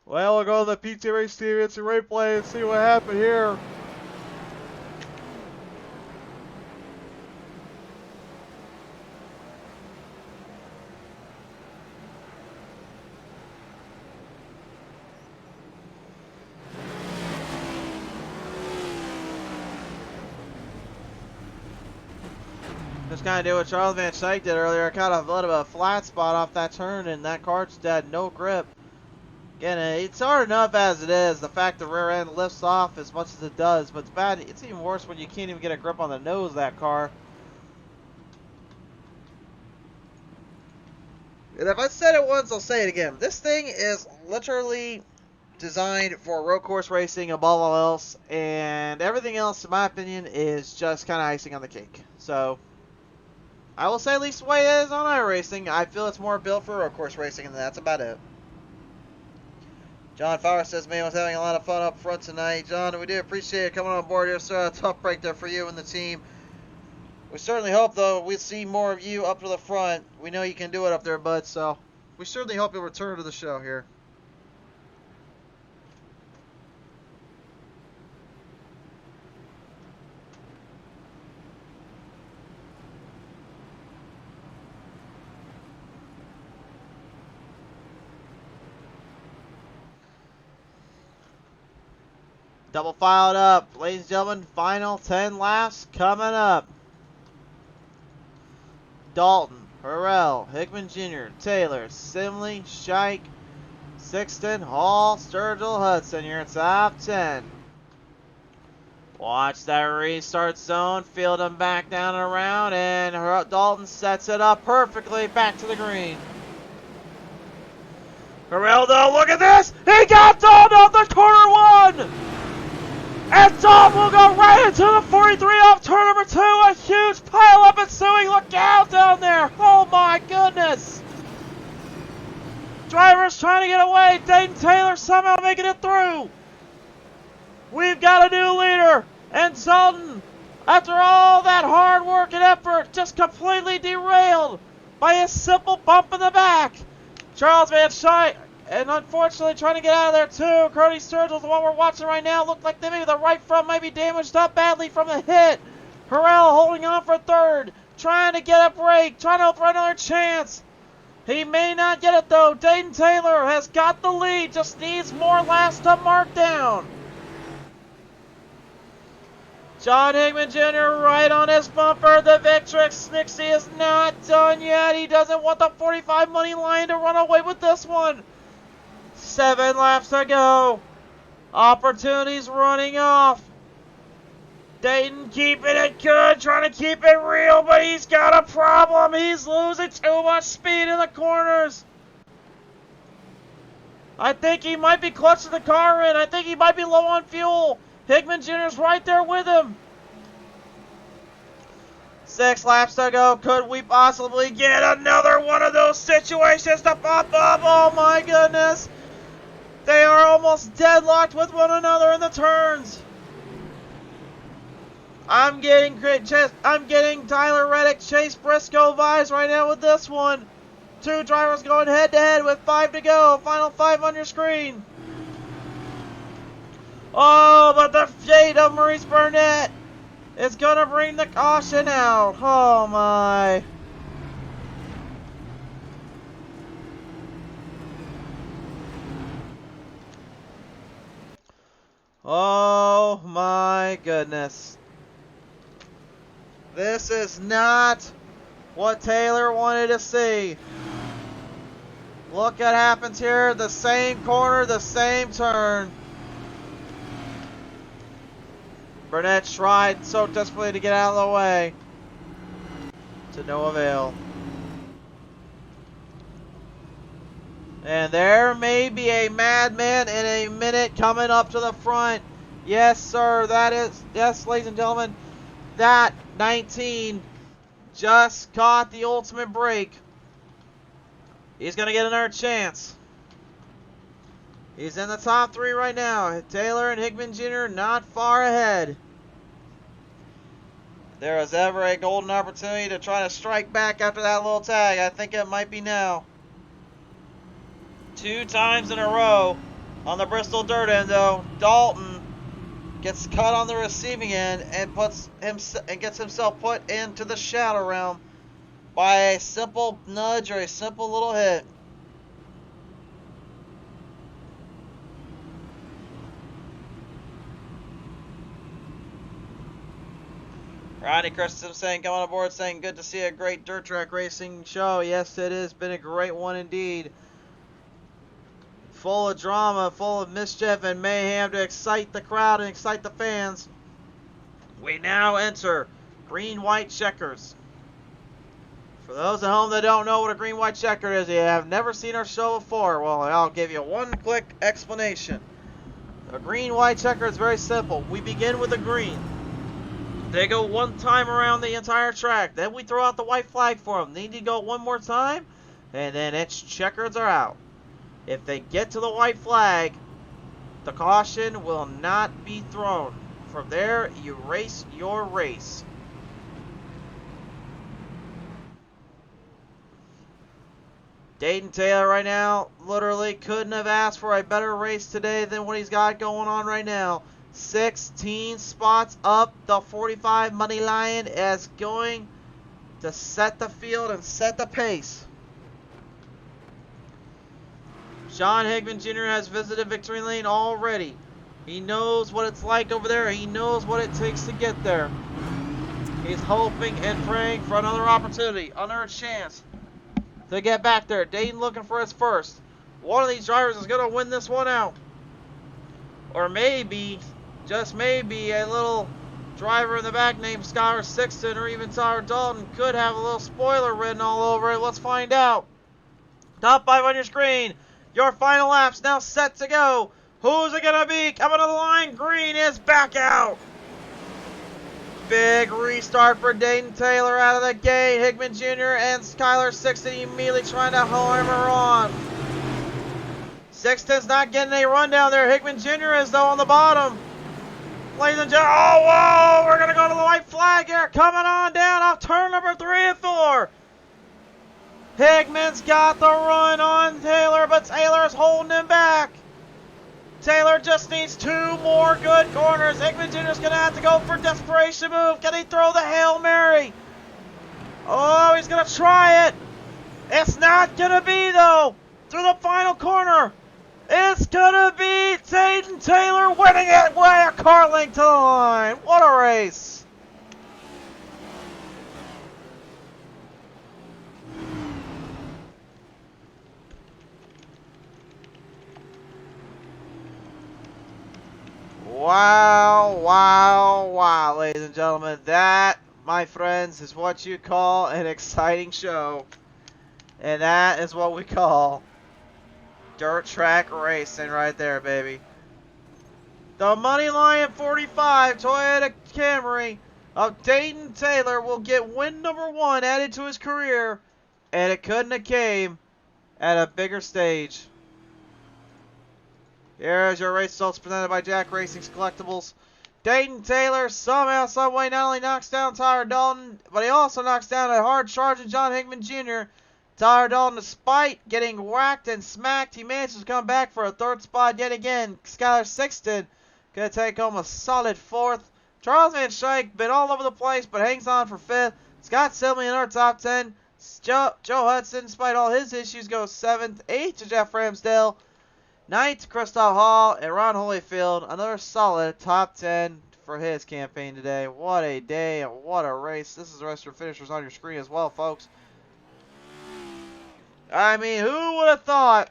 [SPEAKER 2] Well, we'll go to the PT Race TV Instant Replay and see what happened here. Just kind of did what Charles Van Schaik did earlier. Kind of let him a flat spot off that turn, and that car just had no grip. Again, it's hard enough as it is. The fact the rear end lifts off as much as it does, but it's bad. It's even worse when you can't even get a grip on the nose of that car. And if I said it once, I'll say it again. This thing is literally designed for road course racing above all else, and everything else, in my opinion, is just kind of icing on the cake. So I will say at least the way it is on iRacing, I feel it's more built for road course racing, and that's about it. John Fowler says, man, was having a lot of fun up front tonight. John, we do appreciate it coming on board here. So a tough break there for you and the team. We certainly hope, though, we'll see more of you up to the front. We know you can do it up there, bud, so we certainly hope you'll return to the show here. Double filed up. Ladies and gentlemen, final 10 laps coming up. Dalton, Harrell, Hickman Jr., Taylor, Simley, Shike, Sixton, Hall, Sturgill, Hudson. Your top 10. Watch that restart zone. Field them back down and around. And Dalton sets it up perfectly back to the green. Harrell, though, look at this. He got Dalton off the corner one. And Dalton will go right into the 43 off turn number 2. A huge pile up ensuing. Look out down there. Oh my goodness. Drivers trying to get away. Dayton Taylor somehow making it through. We've got a new leader. And Dalton, after all that hard work and effort, just completely derailed by a simple bump in the back. Charles Van Schuyck, and unfortunately trying to get out of there too. Cody Sturgill, the one we're watching right now, looked like maybe the right front might be damaged up badly from the hit. Harrell holding on for third, trying to get a break, trying to hope for another chance. He may not get it though. Dayton Taylor has got the lead, just needs more laps to mark down. John Hickman Jr. right on his bumper. The Victrix Nixie is not done yet. He doesn't want the 45 money line to run away with this one. 7 laps to go. Opportunities running off. Dayton keeping it good, trying to keep it real, but he's got a problem. He's losing too much speed in the corners. I think he might be clutching the car in. I think he might be low on fuel. Hickman Jr.'s right there with him. 6 laps to go. Could we possibly get another one of those situations to pop up? Oh my goodness. They are almost deadlocked with one another in the turns. I'm getting Tyler Reddick, Chase Briscoe vibes right now with this one. 2 drivers going head to head with 5 to go. Final 5 on your screen. Oh, but the fate of Maurice Burnett is going to bring the caution out. Oh, my. Oh, my goodness. This is not what Taylor wanted to see. Look what happens here. The same corner, the same turn. Burnett tried so desperately to get out of the way. To no avail. And there may be a madman in a minute coming up to the front. Yes, sir. That is, yes, ladies and gentlemen. That 19 just caught the ultimate break. He's going to get another chance. He's in the top 3 right now. Taylor and Hickman Jr. not far ahead. If there was ever a golden opportunity to try to strike back after that little tag, I think it might be now. 2 times in a row on the Bristol dirt end, though, Dalton gets cut on the receiving end and gets himself put into the shadow realm by a simple nudge or a simple little hit. Ronnie Christensen saying, come on aboard, saying, good to see a great dirt track racing show. Yes, it has been a great one indeed. Full of drama, full of mischief and mayhem to excite the crowd and excite the fans. We now enter green-white checkers. For those at home that don't know what a green-white checker is, you have never seen our show before, well, I'll give you one quick explanation. A green-white checker is very simple. We begin with a green. They go one time around the entire track. Then we throw out the white flag for them. They need to go one more time, and then it's checkers are out. If they get to the white flag, The caution will not be thrown. From there, you race your race. Dayton Taylor right now literally couldn't have asked for a better race today than what he's got going on right now. 16 spots up. The 45 money line is going to set the field and set the pace. Sean Hickman Jr. has visited Victory Lane already. He knows what it's like over there. He knows what it takes to get there. He's hoping and praying for another opportunity, another chance to get back there. Dayton looking for his first. One of these drivers is going to win this one out. Or maybe, just maybe, a little driver in the back named Skylar Sixton or even Tyler Dalton could have a little spoiler written all over it. Let's find out. Top 5 on your screen. Your final lap's now set to go. Who's it going to be? Coming to the line. Green is back out. Big restart for Dayton Taylor out of the gate. Hickman Jr. and Skylar Sixton immediately trying to hammer on. Sixton's not getting a run down there. Hickman Jr. is, though, on the bottom. Ladies and gentlemen, oh, whoa! We're going to go to the white flag here. Coming on down off turn number 3 and 4. Hickman's got the run on Taylor, but Taylor's holding him back. Taylor just needs 2 more good corners. Hickman Jr. is going to have to go for a desperation move. Can he throw the Hail Mary? Oh, he's going to try it. It's not going to be, though. Through the final corner. It's going to be Dayton Taylor winning it by a car length to the line. What a race. Wow, wow, wow, ladies and gentlemen. That, my friends, is what you call an exciting show. And that is what we call dirt track racing right there, baby. The money line 45 Toyota Camry of Dayton Taylor will get win number 1 added to his career. And it couldn't have came at a bigger stage. Here's your race results presented by Jack Racing's Collectibles. Dayton Taylor somehow, someway not only knocks down Tyler Dalton, but he also knocks down a hard charging John Hickman Jr. Tyler Dalton, despite getting whacked and smacked, he manages to come back for a 3rd spot yet again. Skylar Sixton gonna take home a solid 4th. Charles Van Schaik been all over the place, but hangs on for 5th. Scott Sibley in our top 10. Joe Hudson, despite all his issues, goes 7th. 8th to Jeff Ramsdale. 9th to Christoph Hall and Ron Holyfield. Another solid top 10 for his campaign today. What a day and what a race. This is the rest of your finishers on your screen as well, folks. I mean, who would have thought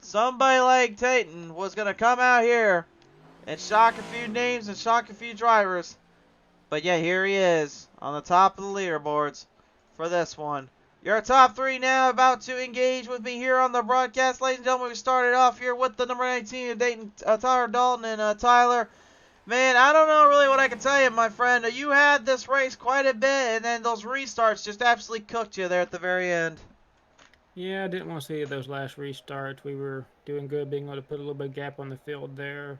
[SPEAKER 2] somebody like Dayton was going to come out here and shock a few names and shock a few drivers. But yeah, here he is on the top of the leaderboards for this one. Your top 3 now about to engage with me here on the broadcast. Ladies and gentlemen, we started off here with the number 19 of Dayton, Tyler Dalton and Tyler. Man, I don't know really what I can tell you, my friend. You had this race quite a bit, and then those restarts just absolutely cooked you there at the very end.
[SPEAKER 3] Yeah, I didn't want to see those last restarts. We were doing good, being able to put a little bit of gap on the field there.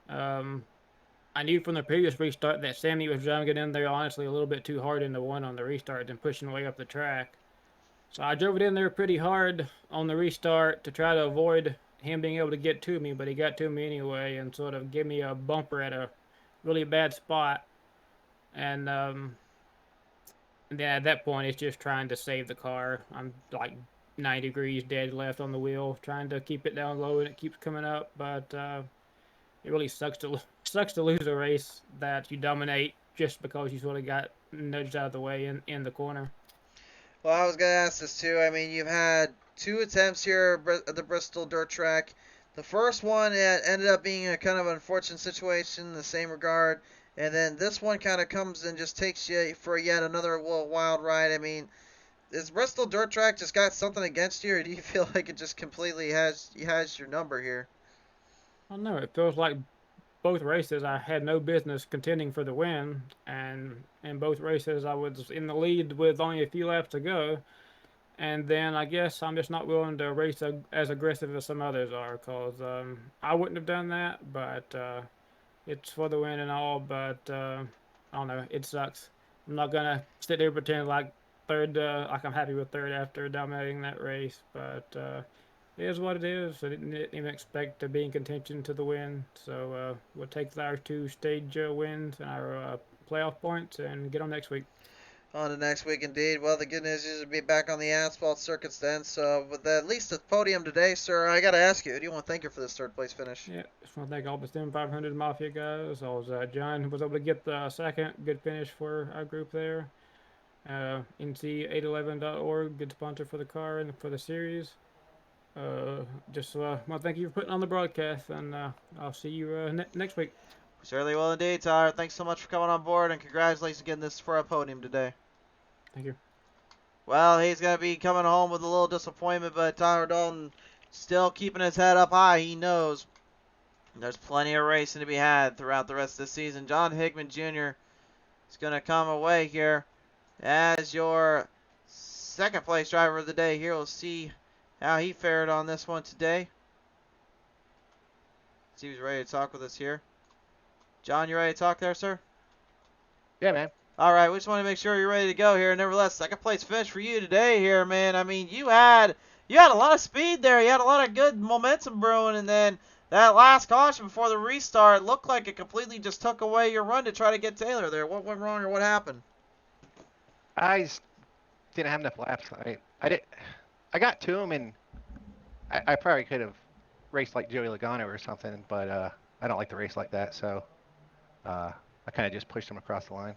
[SPEAKER 3] I knew from the previous restart that Sammy was trying to get in there, honestly, a little bit too hard into one on the restart and pushing way up the track. So I drove it in there pretty hard on the restart to try to avoid him being able to get to me, but he got to me anyway and sort of gave me a bumper at a really bad spot. And then at that point, it's just trying to save the car. I'm like 9 degrees dead left on the wheel, trying to keep it down low, and it keeps coming up. But it really sucks to lose a race that you dominate just because you sort of got nudged out of the way in the corner.
[SPEAKER 2] Well, I was going to ask this too. I mean, you've had 2 attempts here at the Bristol dirt track. The first one ended up being a kind of unfortunate situation in the same regard. And then this one kind of comes and just takes you for yet another little wild ride. I mean, is Bristol dirt track just got something against you, or do you feel like it just completely has your number here?
[SPEAKER 3] I don't know. It feels like both races I had no business contending for the win, and in both races I was in the lead with only a few laps to go. And then I guess I'm just not willing to race as aggressive as some others are, cause I wouldn't have done that, but it's for the win and all. But I don't know, it sucks. I'm not gonna sit there and pretend like third, like I'm happy with third after dominating that race, but it is what it is. I didn't even expect to be in contention to the win, so we'll take our two stage wins and our playoff points and get on next week.
[SPEAKER 2] On to next week, indeed. Well, the good news is to be back on the asphalt circuits then. So, with at least the podium today, sir, I got to ask you, who do you want to thank you for this third place finish?
[SPEAKER 3] Yeah, just want to thank all the STEM 500 Mafia guys. John was able to get the second good finish for our group there. NC811.org, good sponsor for the car and for the series. Just want to thank you for putting on the broadcast, and I'll see you next week.
[SPEAKER 2] Certainly will indeed, Tyler. Thanks so much for coming on board, and congratulations on getting this for a podium today.
[SPEAKER 3] Thank you.
[SPEAKER 2] Well, he's going to be coming home with a little disappointment, but Tyler Dalton still keeping his head up high. He knows there's plenty of racing to be had throughout the rest of the season. John Hickman Jr. is going to come away here as your second place driver of the day here. We'll see how he fared on this one today. See if he's ready to talk with us here. John, you ready to talk there, sir?
[SPEAKER 4] Yeah, man.
[SPEAKER 2] All right, we just want to make sure you're ready to go here. Nevertheless, second place finish for you today here, man. I mean, you had a lot of speed there. You had a lot of good momentum brewing, and then that last caution before the restart looked like it completely just took away your run to try to get Taylor there. What went wrong or what happened?
[SPEAKER 4] I just didn't have enough laps. I got to him, and I probably could have raced like Joey Logano or something, but I don't like to race like that, so I kind of just pushed him across the line.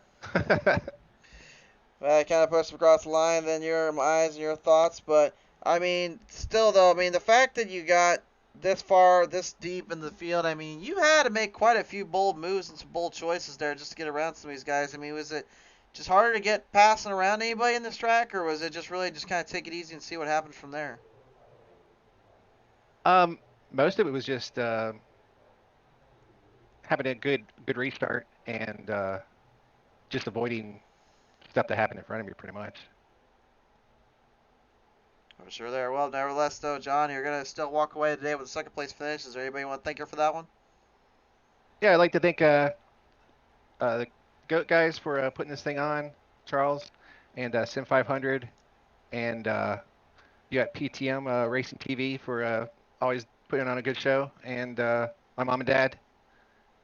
[SPEAKER 2] Well, I kind of pushed him across the line, then your eyes and your thoughts, but I mean, still though, I mean, the fact that you got this far, this deep in the field, I mean, you had to make quite a few bold moves and some bold choices there just to get around some of these guys. I mean, was it just harder to get passing around anybody in this track, or was it just really just kind of take it easy and see what happens from there?
[SPEAKER 4] Most of it was just having a good restart and just avoiding stuff that happened in front of me, pretty much.
[SPEAKER 2] I'm sure there. Well, nevertheless, though, John, you're going to still walk away today with a second place finish. Is there anybody you want to thank her for that one?
[SPEAKER 4] Yeah, I'd like to thank the GOAT guys for putting this thing on, Charles, and Sim 500, and you got PTM Racing TV for always putting on a good show, and my mom and dad,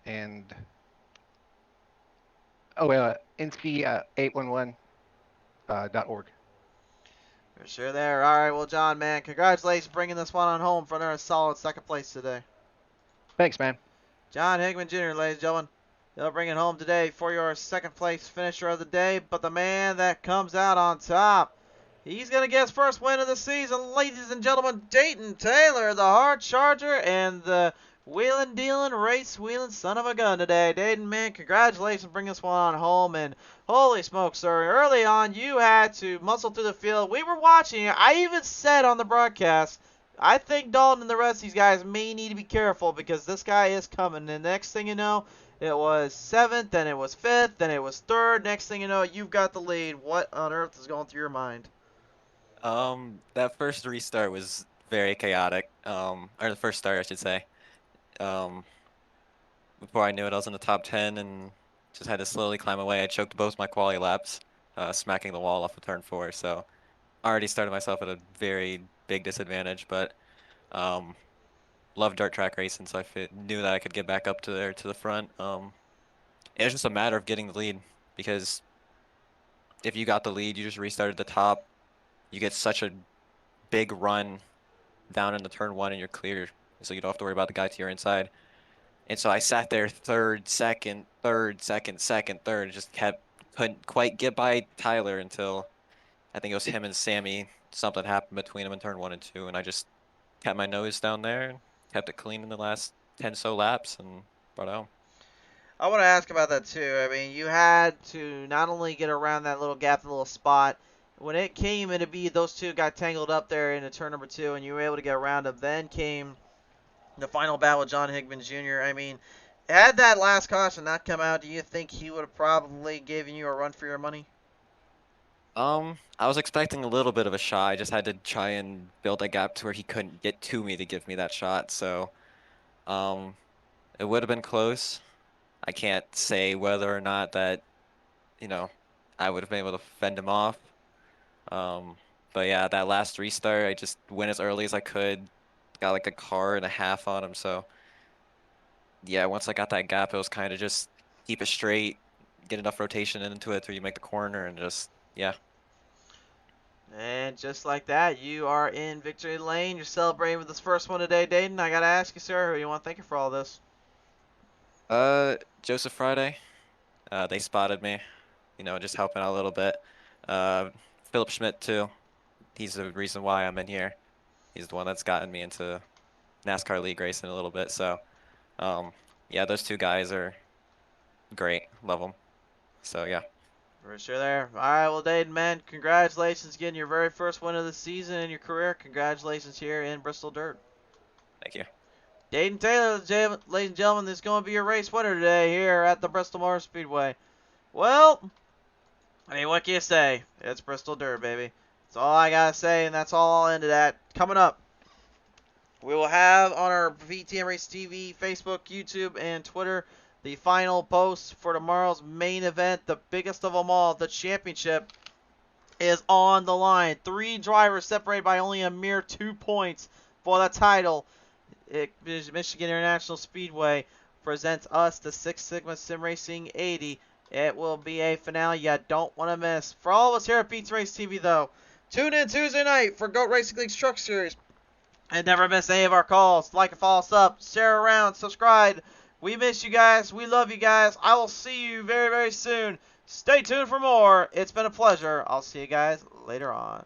[SPEAKER 4] and NC811.org.
[SPEAKER 2] For sure there. All right, well, John, man, congratulations bringing this one on home for another solid second place today.
[SPEAKER 4] Thanks, man.
[SPEAKER 2] John Hickman Jr., ladies and gentlemen. They'll bring it home today for your second place finisher of the day, but the man that comes out on top, he's going to get his first win of the season, ladies and gentlemen. Dayton Taylor, the hard charger and the wheeling, dealing, race wheeling son of a gun today. Dayton, man, congratulations bringing this one on home. And holy smokes, sir, early on you had to muscle through the field. We were watching it. I even said on the broadcast, I think Dalton and the rest of these guys may need to be careful because this guy is coming. And the next thing you know, it was 7th, then it was 5th, then it was 3rd. Next thing you know, you've got the lead. What on earth is going through your mind?
[SPEAKER 5] That first restart was very chaotic. Or the first start, I should say. Before I knew it, I was in the top 10 and just had to slowly climb away. I choked both my quality laps, smacking the wall off of turn 4. So I already started myself at a very big disadvantage, but love dirt track racing, so I knew that I could get back up to there to the front. It was just a matter of getting the lead, because if you got the lead, you just restarted the top. You get such a big run down in the turn 1 and you're clear, so you don't have to worry about the guy to your inside. And so I sat there third, second, third, just couldn't quite get by Tyler until I think it was him and Sammy. Something happened between them in turn 1 and 2, and I just kept my nose down there and kept it clean in the last 10 so laps and brought it home.
[SPEAKER 2] I want to ask about that too. I mean, you had to not only get around that little gap, the little spot. When it came into be, those two got tangled up there into turn number 2, and you were able to get around them. Then came the final battle with John Hickman Jr. I mean, had that last caution not come out, do you think he would have probably given you a run for your money?
[SPEAKER 5] I was expecting a little bit of a shot. I just had to try and build a gap to where he couldn't get to me to give me that shot. So, um, it would have been close. I can't say whether or not that, you know, I would have been able to fend him off. Um, but yeah, that last restart, I just went as early as I could. Got like a car and a half on him. So yeah, once I got that gap, it was kind of just keep it straight, get enough rotation into it till you make the corner, and just yeah.
[SPEAKER 2] And just like that, you are in victory lane. You're celebrating with this first one today, Dayton. I gotta ask you, sir, who do you want to thank you for all this?
[SPEAKER 5] Joseph Friday, they spotted me, just helping out a little bit. Uh, Philip Schmidt too. He's the reason why I'm in here. He's the one that's gotten me into NASCAR league racing a little bit. So, um, yeah, those two guys are great. Love them. So yeah,
[SPEAKER 2] For sure there. All right, well, Dayton, man, congratulations getting your very first win of the season in your career. Congratulations here in Bristol Dirt.
[SPEAKER 5] thank you.
[SPEAKER 2] Dayton Taylor, ladies and gentlemen, is going to be your race winner today here at the Bristol Motor Speedway. Well, I mean, what can you say? It's Bristol Dirt, baby. That's all I got to say, and that's all I'll end it at. Coming up, we will have on our VTM Race TV, Facebook, YouTube, and Twitter the final post for tomorrow's main event, the biggest of them all, the championship is on the line. 3 drivers separated by only a mere 2 points for the title. Michigan International Speedway presents us the Six Sigma Sim Racing 80. It will be a finale you don't want to miss. For all of us here at Beats Race TV, though, tune in Tuesday night for GOAT Racing League's Truck Series. And never miss any of our calls. Like and follow us up, share around, subscribe. We miss you guys. We love you guys. I will see you very, very soon. Stay tuned for more. It's been a pleasure. I'll see you guys later on.